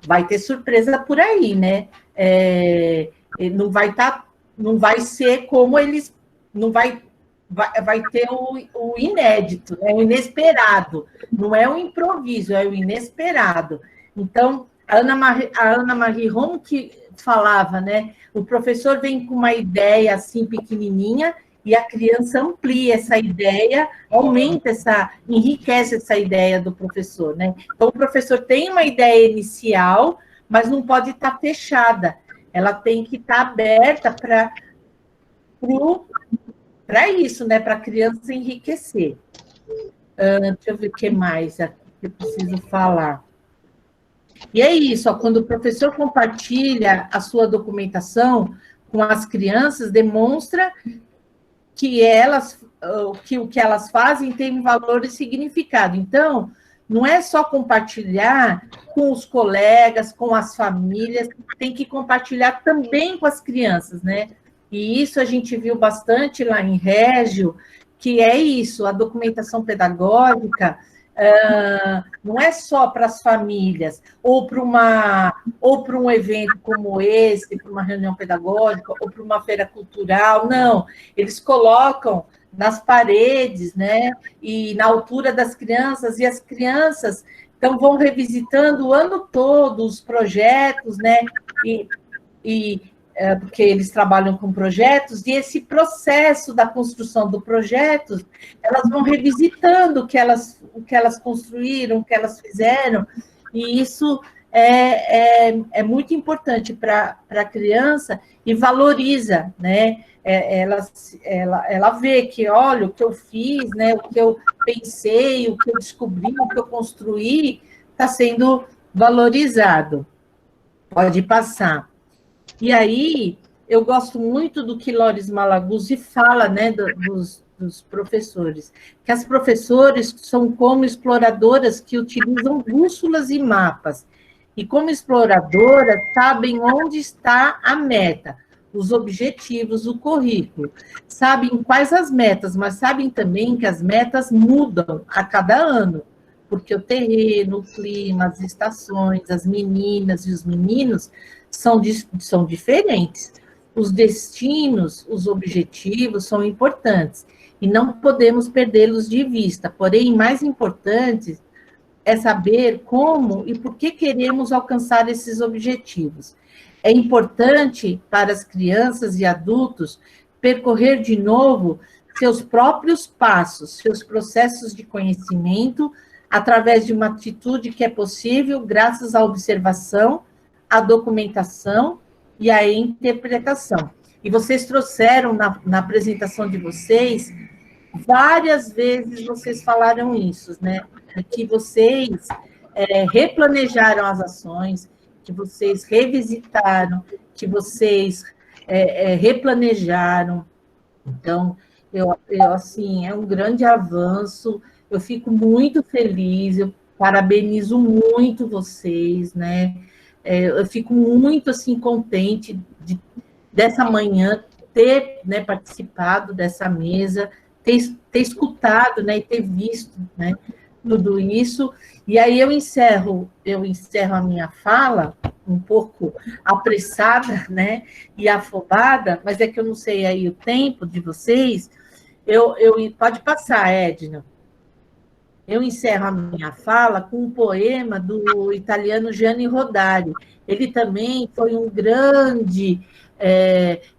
vai ter surpresa por aí, né? Não vai ser como eles, não vai ter o inédito, né? O inesperado. Não é o improviso, é o inesperado. Então, a Ana Marie Romo que falava, né? O professor vem com uma ideia assim pequenininha e a criança amplia essa ideia, enriquece essa ideia do professor, né? Então, o professor tem uma ideia inicial, mas não pode estar fechada. Ela tem que estar aberta para isso, né? Para a criança enriquecer. Deixa eu ver o que mais aqui que eu preciso falar. E é isso, quando o professor compartilha a sua documentação com as crianças, demonstra que o que elas fazem tem valor e significado. Então, não é só compartilhar com os colegas, com as famílias, tem que compartilhar também com as crianças, né? E isso a gente viu bastante lá em Régio, que é isso, a documentação pedagógica não é só para as famílias, ou para um evento como esse, para uma reunião pedagógica, ou para uma feira cultural, não. Eles colocam nas paredes, né, e na altura das crianças, e as crianças então vão revisitando o ano todo os projetos, né, porque eles trabalham com projetos, e esse processo da construção do projeto, elas vão revisitando o que elas construíram, o que elas fizeram, e isso é muito importante para a criança e valoriza, né? Ela vê que, olha, o que eu fiz, né? O que eu pensei, o que eu descobri, o que eu construí, está sendo valorizado. Pode passar. E aí, eu gosto muito do que Loris Malaguzzi fala, né, dos professores, que as professores são como exploradoras que utilizam bússolas e mapas, e como exploradoras sabem onde está a meta. os objetivos, o currículo. Sabem quais as metas, mas sabem também que as metas mudam a cada ano, porque o terreno, o clima, as estações, as meninas e os meninos são diferentes. Os destinos, os objetivos são importantes e não podemos perdê-los de vista. Porém, mais importante é saber como e por que queremos alcançar esses objetivos. É importante para as crianças e adultos percorrer de novo seus próprios passos, seus processos de conhecimento, através de uma atitude que é possível graças à observação, à documentação e à interpretação. E vocês trouxeram na apresentação de vocês, várias vezes vocês falaram isso, né? Que vocês replanejaram as ações, que vocês revisitaram, que vocês replanejaram. Então, eu, assim, é um grande avanço, eu fico muito feliz, eu parabenizo muito vocês, né? Eu fico muito, assim, contente dessa manhã ter, né, participado dessa mesa, ter escutado, né, e ter visto, né, tudo isso. E aí eu encerro a minha fala um pouco apressada, né, e afobada, mas é que eu não sei aí o tempo de vocês. Pode passar, Edna. Eu encerro a minha fala com um poema do italiano Gianni Rodari. Ele também foi um grande...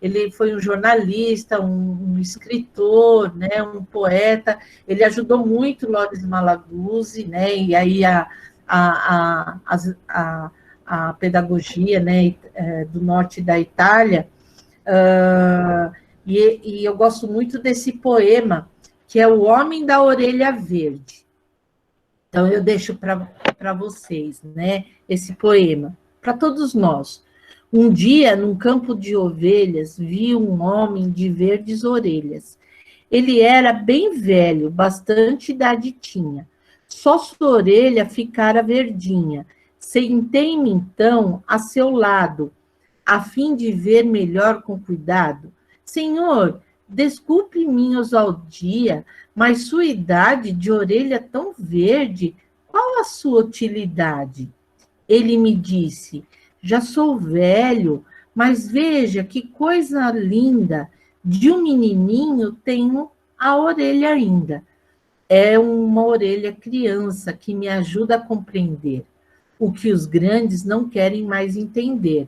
ele foi um jornalista, um escritor, né, um poeta. Ele ajudou muito Loris Malaguzzi, né, e aí a pedagogia, né, do norte da Itália. E eu gosto muito desse poema, que é O Homem da Orelha Verde. Então, eu deixo para vocês, né, esse poema, para todos nós. Um dia, num campo de ovelhas, vi um homem de verdes orelhas. Ele era bem velho, bastante idade tinha. Só sua orelha ficara verdinha. Sentei-me, então, a seu lado, a fim de ver melhor com cuidado. Senhor, desculpe minha ousadia, mas sua idade de orelha tão verde, qual a sua utilidade? Ele me disse... Já sou velho, mas veja que coisa linda. De um menininho tenho a orelha ainda. É uma orelha criança que me ajuda a compreender o que os grandes não querem mais entender.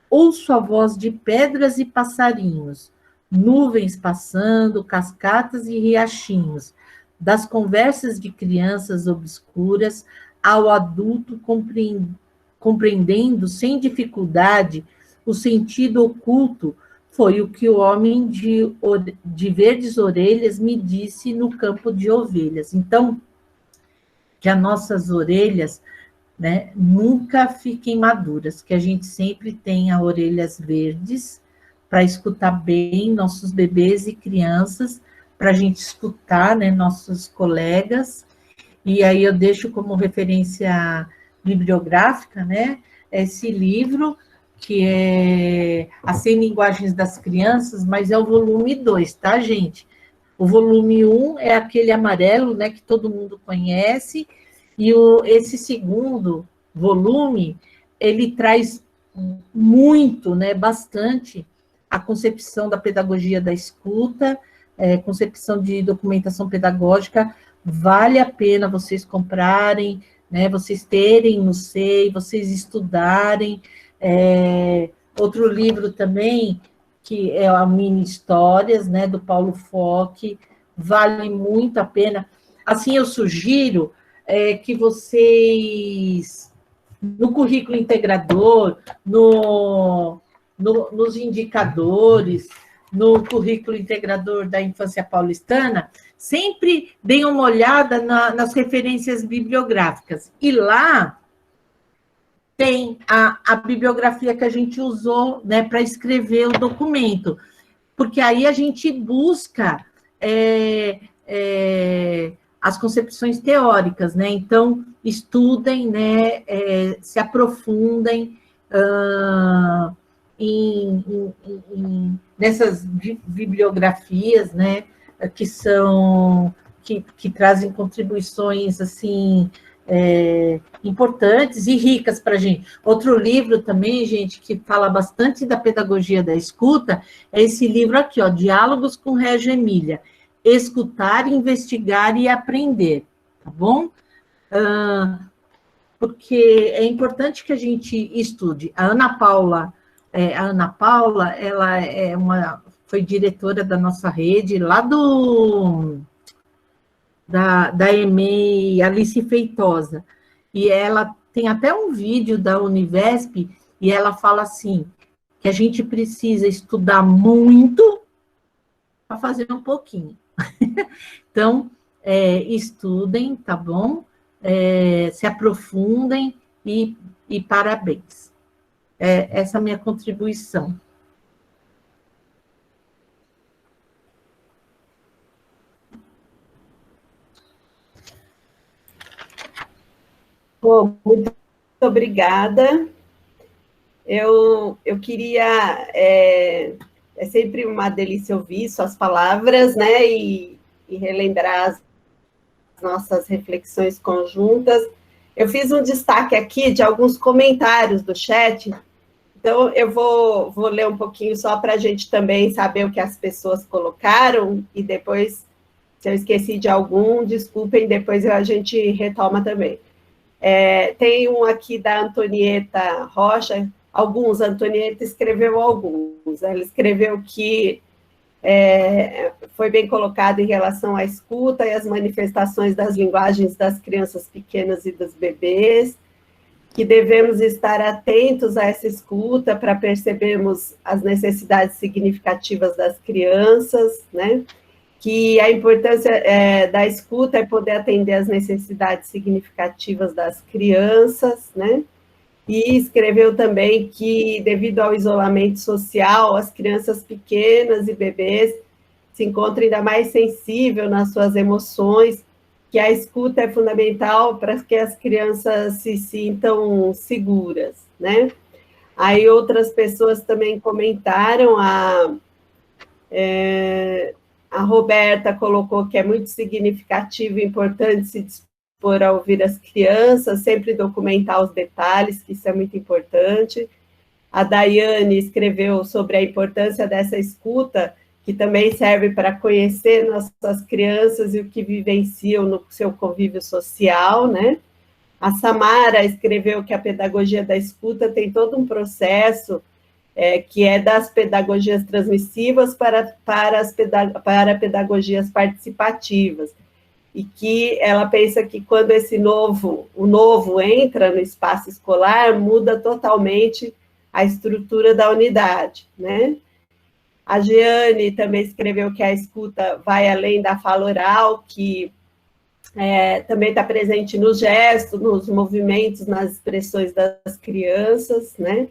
Ouço a voz de pedras e passarinhos, nuvens passando, cascatas e riachinhos, das conversas de crianças obscuras ao adulto compreendendo sem dificuldade o sentido oculto, foi o que o homem de verdes orelhas me disse no campo de ovelhas. Então, que as nossas orelhas, né, nunca fiquem maduras, que a gente sempre tenha orelhas verdes para escutar bem nossos bebês e crianças, para a gente escutar, né, nossos colegas. E aí eu deixo como referência bibliográfica, né, esse livro, que é As 100 Linguagens das Crianças, mas é o volume 2, tá, gente? O volume 1 é aquele amarelo, né, que todo mundo conhece, e esse segundo volume, ele traz muito, né, bastante, a concepção da pedagogia da escuta, concepção de documentação pedagógica. Vale a pena vocês comprarem, né, vocês terem no SEI, vocês estudarem. Outro livro também, que é a Mini Histórias, né, do Paulo Foch, vale muito a pena. Assim, eu sugiro que vocês, no currículo integrador, nos indicadores, no currículo integrador da infância paulistana, sempre deem uma olhada nas referências bibliográficas. E lá tem a bibliografia que a gente usou, né, para escrever o documento, porque aí a gente busca as concepções teóricas, né? Então, estudem, né, se aprofundem, nessas bibliografias, né, que trazem contribuições assim importantes e ricas para a gente. Outro livro também, gente, que fala bastante da pedagogia da escuta, é esse livro aqui, ó, Diálogos com Régio Emília, Escutar, Investigar e Aprender, tá bom? Porque é importante que a gente estude. A Ana Paula, ela foi diretora da nossa rede, lá da EMEI Alice Feitosa, e ela tem até um vídeo da Univesp, e ela fala assim, que a gente precisa estudar muito para fazer um pouquinho. Então, estudem, tá bom? Se aprofundem e parabéns. Essa é a minha contribuição. Bom, muito obrigada. Eu queria... É sempre uma delícia ouvir suas palavras, né? E relembrar as nossas reflexões conjuntas. Eu fiz um destaque aqui de alguns comentários do chat, então eu vou ler um pouquinho só para a gente também saber o que as pessoas colocaram, e depois, se eu esqueci de algum, desculpem, depois a gente retoma também. Tem um aqui da Antonieta Rocha, a Antonieta escreveu alguns, ela escreveu que foi bem colocado em relação à escuta e as manifestações das linguagens das crianças pequenas e dos bebês, que devemos estar atentos a essa escuta para percebermos as necessidades significativas das crianças, né? Que a importância da escuta é poder atender às necessidades significativas das crianças, né? E escreveu também que, devido ao isolamento social, as crianças pequenas e bebês se encontram ainda mais sensíveis nas suas emoções, que a escuta é fundamental para que as crianças se sintam seguras, né? Aí outras pessoas também comentaram, a Roberta colocou que é muito significativo e importante se dispor a ouvir as crianças, sempre documentar os detalhes, que isso é muito importante. A Daiane escreveu sobre a importância dessa escuta, que também serve para conhecer nossas crianças e o que vivenciam no seu convívio social, né? A Samara escreveu que a pedagogia da escuta tem todo um processo que é das pedagogias transmissivas para pedagogias participativas, e que ela pensa que quando o novo entra no espaço escolar, muda totalmente a estrutura da unidade, né? A Jeane também escreveu que a escuta vai além da fala oral, que também está presente no gesto, nos movimentos, nas expressões das crianças, né?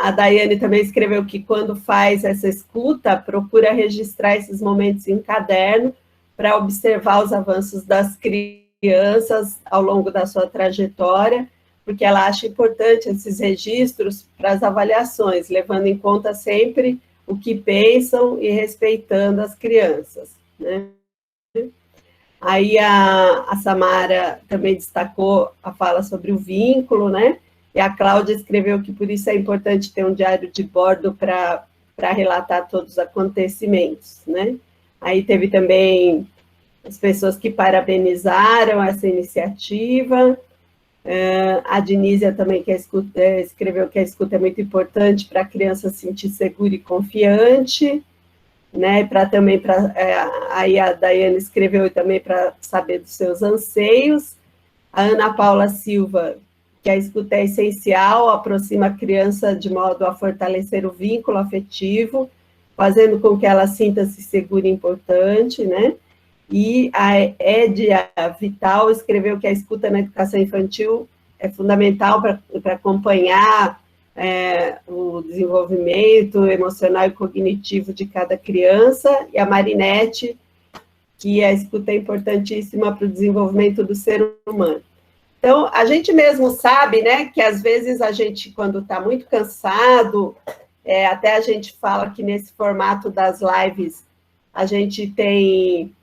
A Daiane também escreveu que quando faz essa escuta, procura registrar esses momentos em caderno para observar os avanços das crianças ao longo da sua trajetória, porque ela acha importante esses registros para as avaliações, levando em conta sempre o que pensam e respeitando as crianças, né? Aí a Samara também destacou a fala sobre o vínculo, né? E a Cláudia escreveu que por isso é importante ter um diário de bordo para relatar todos os acontecimentos, né? Aí teve também as pessoas que parabenizaram essa iniciativa. A Dinísia também escreveu que a escuta é muito importante para a criança se sentir segura e confiante, né? Aí a Daiane escreveu também para saber dos seus anseios. A Ana Paula Silva, que a escuta é essencial, aproxima a criança de modo a fortalecer o vínculo afetivo, fazendo com que ela sinta-se segura e importante, né? E a Edia Vital escreveu que a escuta na educação infantil é fundamental para acompanhar o desenvolvimento emocional e cognitivo de cada criança, e a Marinete, que a escuta é importantíssima para o desenvolvimento do ser humano. Então, a gente mesmo sabe, né, que às vezes a gente, quando está muito cansado, até a gente fala que nesse formato das lives, a gente tem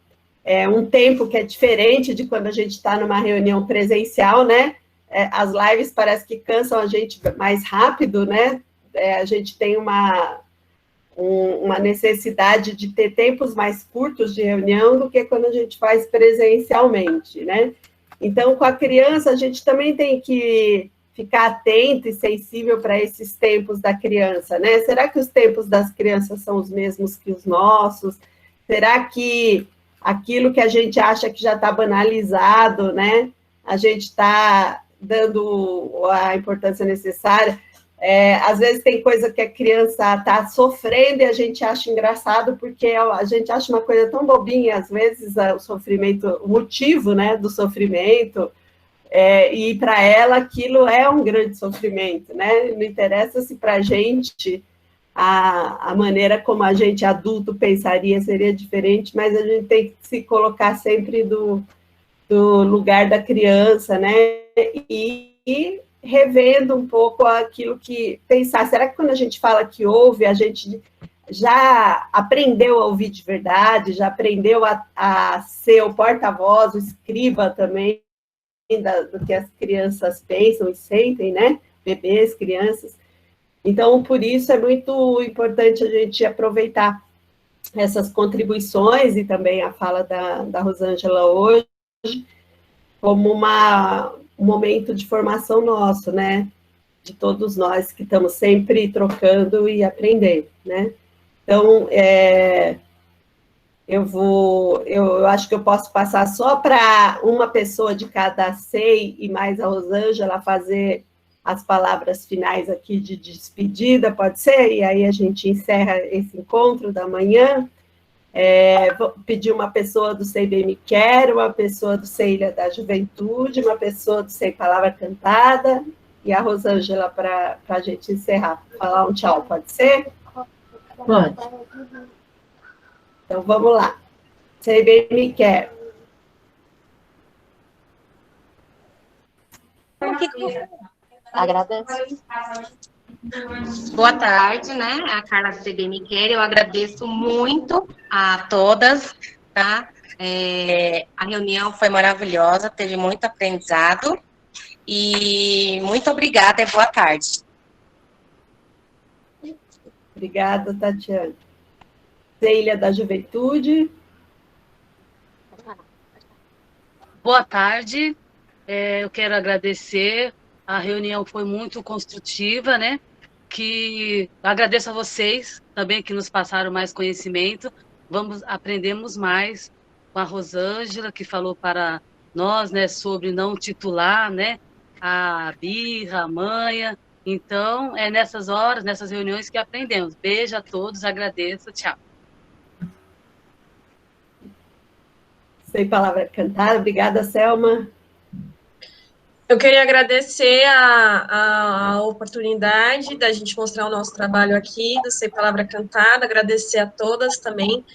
um tempo que é diferente de quando a gente está numa reunião presencial, né? As lives parece que cansam a gente mais rápido, né? A gente tem uma necessidade de ter tempos mais curtos de reunião do que quando a gente faz presencialmente, né? Então, com a criança, a gente também tem que ficar atento e sensível para esses tempos da criança, né? Será que os tempos das crianças são os mesmos que os nossos? Será que aquilo que a gente acha que já está banalizado, né? A gente está dando a importância necessária? Às vezes tem coisa que a criança está sofrendo e a gente acha engraçado porque a gente acha uma coisa tão bobinha, às vezes o sofrimento, o motivo, né, do sofrimento, e para ela aquilo é um grande sofrimento, né? Não interessa se para a gente a maneira como a gente adulto pensaria seria diferente, mas a gente tem que se colocar sempre do lugar da criança, né? E revendo um pouco aquilo que pensar, será que quando a gente fala que ouve, a gente já aprendeu a ouvir de verdade, já aprendeu a ser o porta-voz, o escriba também do que as crianças pensam e sentem, né? Bebês, crianças. Então, por isso é muito importante a gente aproveitar essas contribuições e também a fala da Rosângela hoje como um momento de formação nosso, né? De todos nós que estamos sempre trocando e aprendendo, né? Então, eu acho que eu posso passar só para uma pessoa de cada SEI e mais a Rosângela fazer as palavras finais aqui de despedida, pode ser? E aí a gente encerra esse encontro da manhã. Vou pedir uma pessoa do SEI Bem Me Quer, uma pessoa do SEI Ilha da Juventude, uma pessoa do SEI Palavra Cantada, e a Rosângela para a gente encerrar. Falar um tchau, pode ser? Pode. Então, vamos lá. SEI Bem Me Quer. Agradeço. Boa tarde, né? A Carla do SEI Bem Me Quer. Eu agradeço muito a todas, tá? A reunião foi maravilhosa, teve muito aprendizado. E muito obrigada e boa tarde. Obrigada, Tatiana. SEI Ilha da Juventude. Boa tarde. Eu quero agradecer. A reunião foi muito construtiva, né? Agradeço a vocês também que nos passaram mais conhecimento. Aprendemos mais com a Rosângela, que falou para nós, né, sobre não titular, né, a birra, a manha. Então, é nessas horas, nessas reuniões que aprendemos. Beijo a todos, agradeço, tchau. SEI Palavra Cantada. Obrigada, Selma. Eu queria agradecer a oportunidade da gente mostrar o nosso trabalho aqui, do SEI Palavra Cantada, agradecer a todas também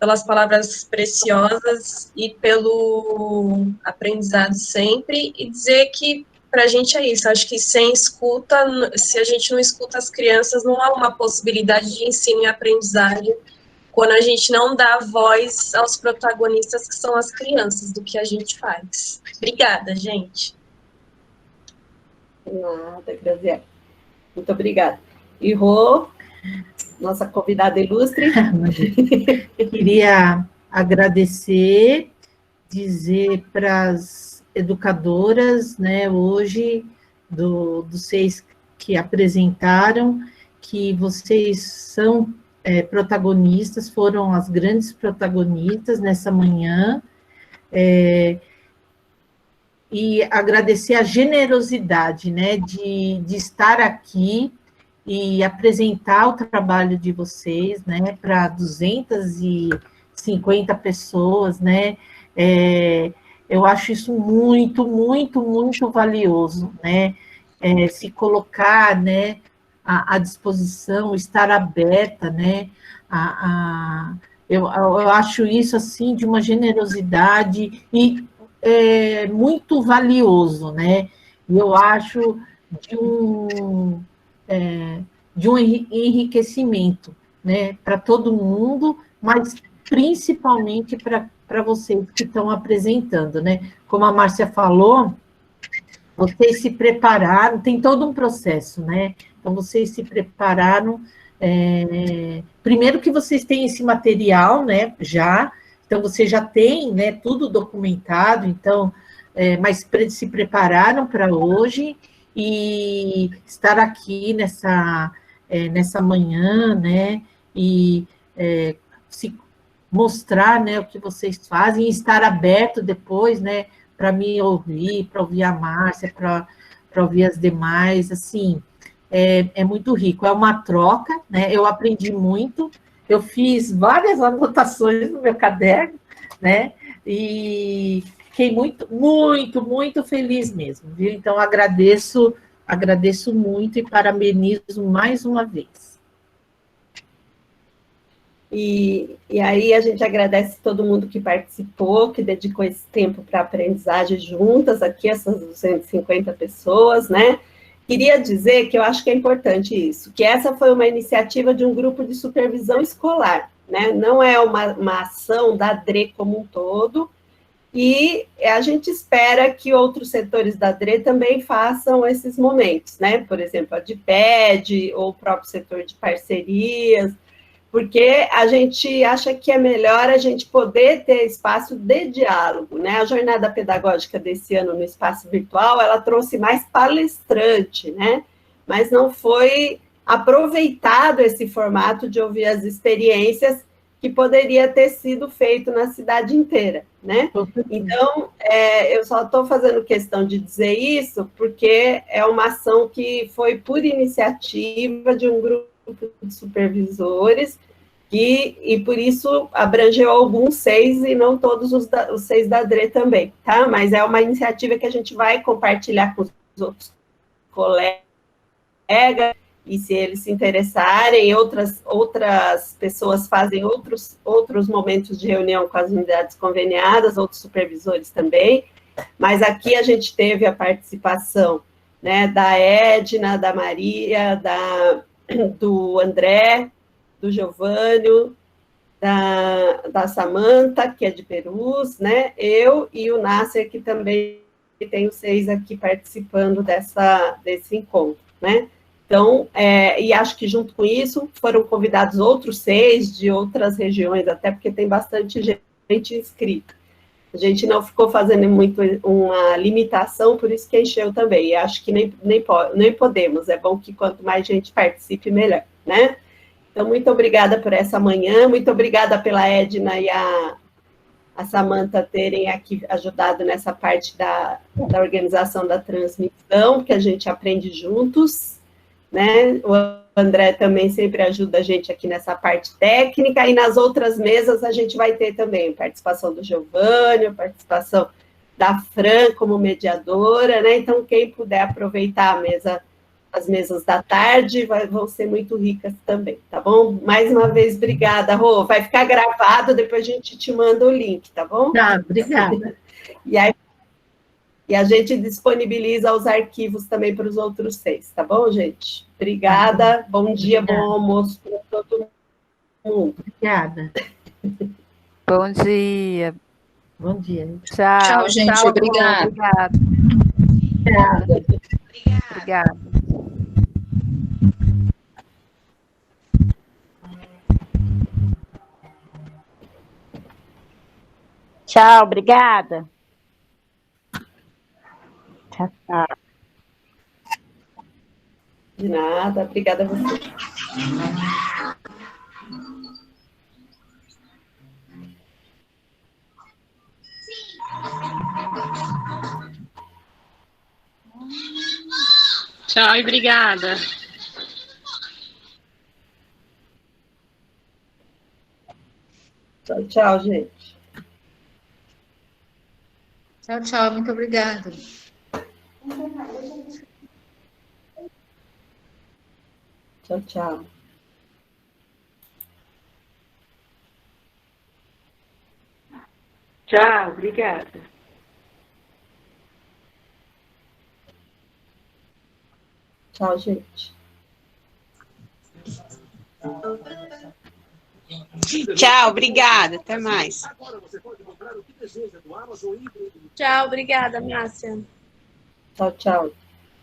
pelas palavras preciosas e pelo aprendizado sempre, e dizer que para a gente é isso, acho que sem escuta, se a gente não escuta as crianças, não há uma possibilidade de ensino e aprendizagem quando a gente não dá voz aos protagonistas que são as crianças do que a gente faz. Obrigada, gente. Nada, Graziela. Muito obrigada. E Rô, nossa convidada ilustre. Queria agradecer, dizer para as educadoras, né, hoje, dos SEIs que apresentaram, que vocês são protagonistas, foram as grandes protagonistas nessa manhã, e agradecer a generosidade, né, de estar aqui e apresentar o trabalho de vocês, né, para 250 pessoas, né, eu acho isso muito, muito, muito valioso, né, se colocar, né, à disposição, estar aberta, né, eu acho isso, assim, de uma generosidade, e muito valioso, né? E eu acho de um enriquecimento, né, para todo mundo, mas principalmente para vocês que estão apresentando, né? Como a Márcia falou, vocês se prepararam, tem todo um processo, né? Então, vocês se prepararam, primeiro que vocês têm esse material, né, já, então você já tem, né, tudo documentado, então, mas se prepararam para hoje e estar aqui nessa manhã, né, e se mostrar, né, o que vocês fazem e estar aberto depois, né, para me ouvir, para ouvir a Márcia, para ouvir as demais, assim, é muito rico, é uma troca, né, eu aprendi muito, eu fiz várias anotações no meu caderno, né, e fiquei muito, muito, muito feliz mesmo, viu? Então, agradeço muito e parabenizo mais uma vez. E aí a gente agradece todo mundo que participou, que dedicou esse tempo para a aprendizagem juntas, aqui essas 250 pessoas, né? Queria dizer que eu acho que é importante isso, que essa foi uma iniciativa de um grupo de supervisão escolar, né? Não é uma ação da DRE como um todo, e a gente espera que outros setores da DRE também façam esses momentos, né? Por exemplo, a DIPED, ou o próprio setor de parcerias, porque a gente acha que é melhor a gente poder ter espaço de diálogo, né? A jornada pedagógica desse ano no espaço virtual, ela trouxe mais palestrante, né? Mas não foi aproveitado esse formato de ouvir as experiências que poderia ter sido feito na cidade inteira, né? Então, eu só estou fazendo questão de dizer isso porque é uma ação que foi por iniciativa de um grupo de supervisores, e por isso abrangeu alguns 6 e não todos os 6 da DRE também, tá? Mas é uma iniciativa que a gente vai compartilhar com os outros colegas, e se eles se interessarem, outras pessoas fazem outros momentos de reunião com as unidades conveniadas, outros supervisores também, mas aqui a gente teve a participação, né, da Edna, da Maria, do André, do Giovânio, da Samanta, que é de Perus, né? Eu e o Nasser, que também tem os 6 aqui participando desse encontro, né? Então, e acho que junto com isso foram convidados outros 6 de outras regiões, até porque tem bastante gente inscrita. A gente não ficou fazendo muito uma limitação, por isso que encheu também. E acho que nem podemos. É bom que quanto mais gente participe, melhor, né? Então, muito obrigada por essa manhã, muito obrigada pela Edna e a Samanta terem aqui ajudado nessa parte da organização da transmissão, que a gente aprende juntos, né? O André também sempre ajuda a gente aqui nessa parte técnica, e nas outras mesas a gente vai ter também participação do Giovânio, participação da Fran como mediadora, né? Então, quem puder aproveitar as mesas da tarde vão ser muito ricas também, tá bom? Mais uma vez, obrigada, Rô. Vai ficar gravado, depois a gente te manda o link, tá bom? Tá, obrigada. E a gente disponibiliza os arquivos também para os outros 6, tá bom, gente? Obrigada, bom dia, bom almoço para todo mundo. Obrigada. Bom dia. Bom dia. Tchau. Tchau, gente. Tchau, Obrigada. Obrigada. Tchau, obrigada. Tchau, tchau. De nada, obrigada a você. Tchau e obrigada. Tchau, tchau, gente. Tchau, tchau, muito obrigada. Tchau, tchau. Tchau, obrigada. Tchau, gente. Tchau, obrigada. Até mais. Tchau, obrigada, Márcia. Tchau, tchau.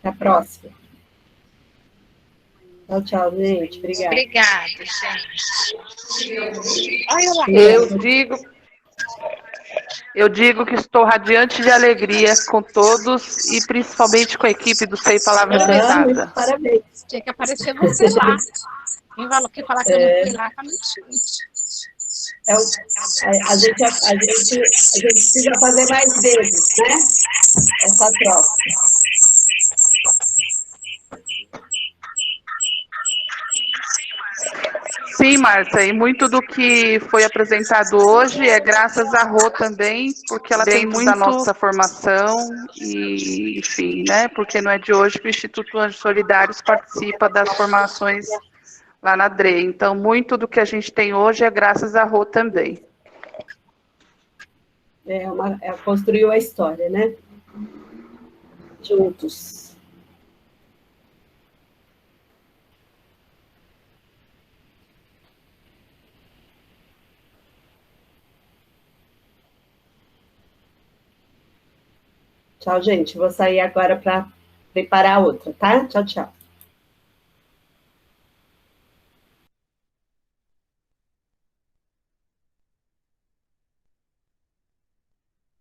Até a próxima. Tchau, tchau, gente. Obrigada. Obrigada, gente. Olha lá. Eu digo que estou radiante de alegria com todos e principalmente com a equipe do Sei Palavra Cruzada. Parabéns. Tinha que aparecer você lá. Quem falou que falar que eu não fui lá, tá mentindo. A gente precisa fazer mais vezes, né? Essa troca. Sim, Márcia, e muito do que foi apresentado hoje é graças à Rô também, porque ela tem muito da nossa formação e, enfim, né? Porque não é de hoje que o Instituto Anjos Solidários participa das formações lá na DRE. Então, muito do que a gente tem hoje é graças à Rô também. Construiu a história, né? Juntos. Tchau, gente. Vou sair agora para preparar outra, tá? Tchau, tchau.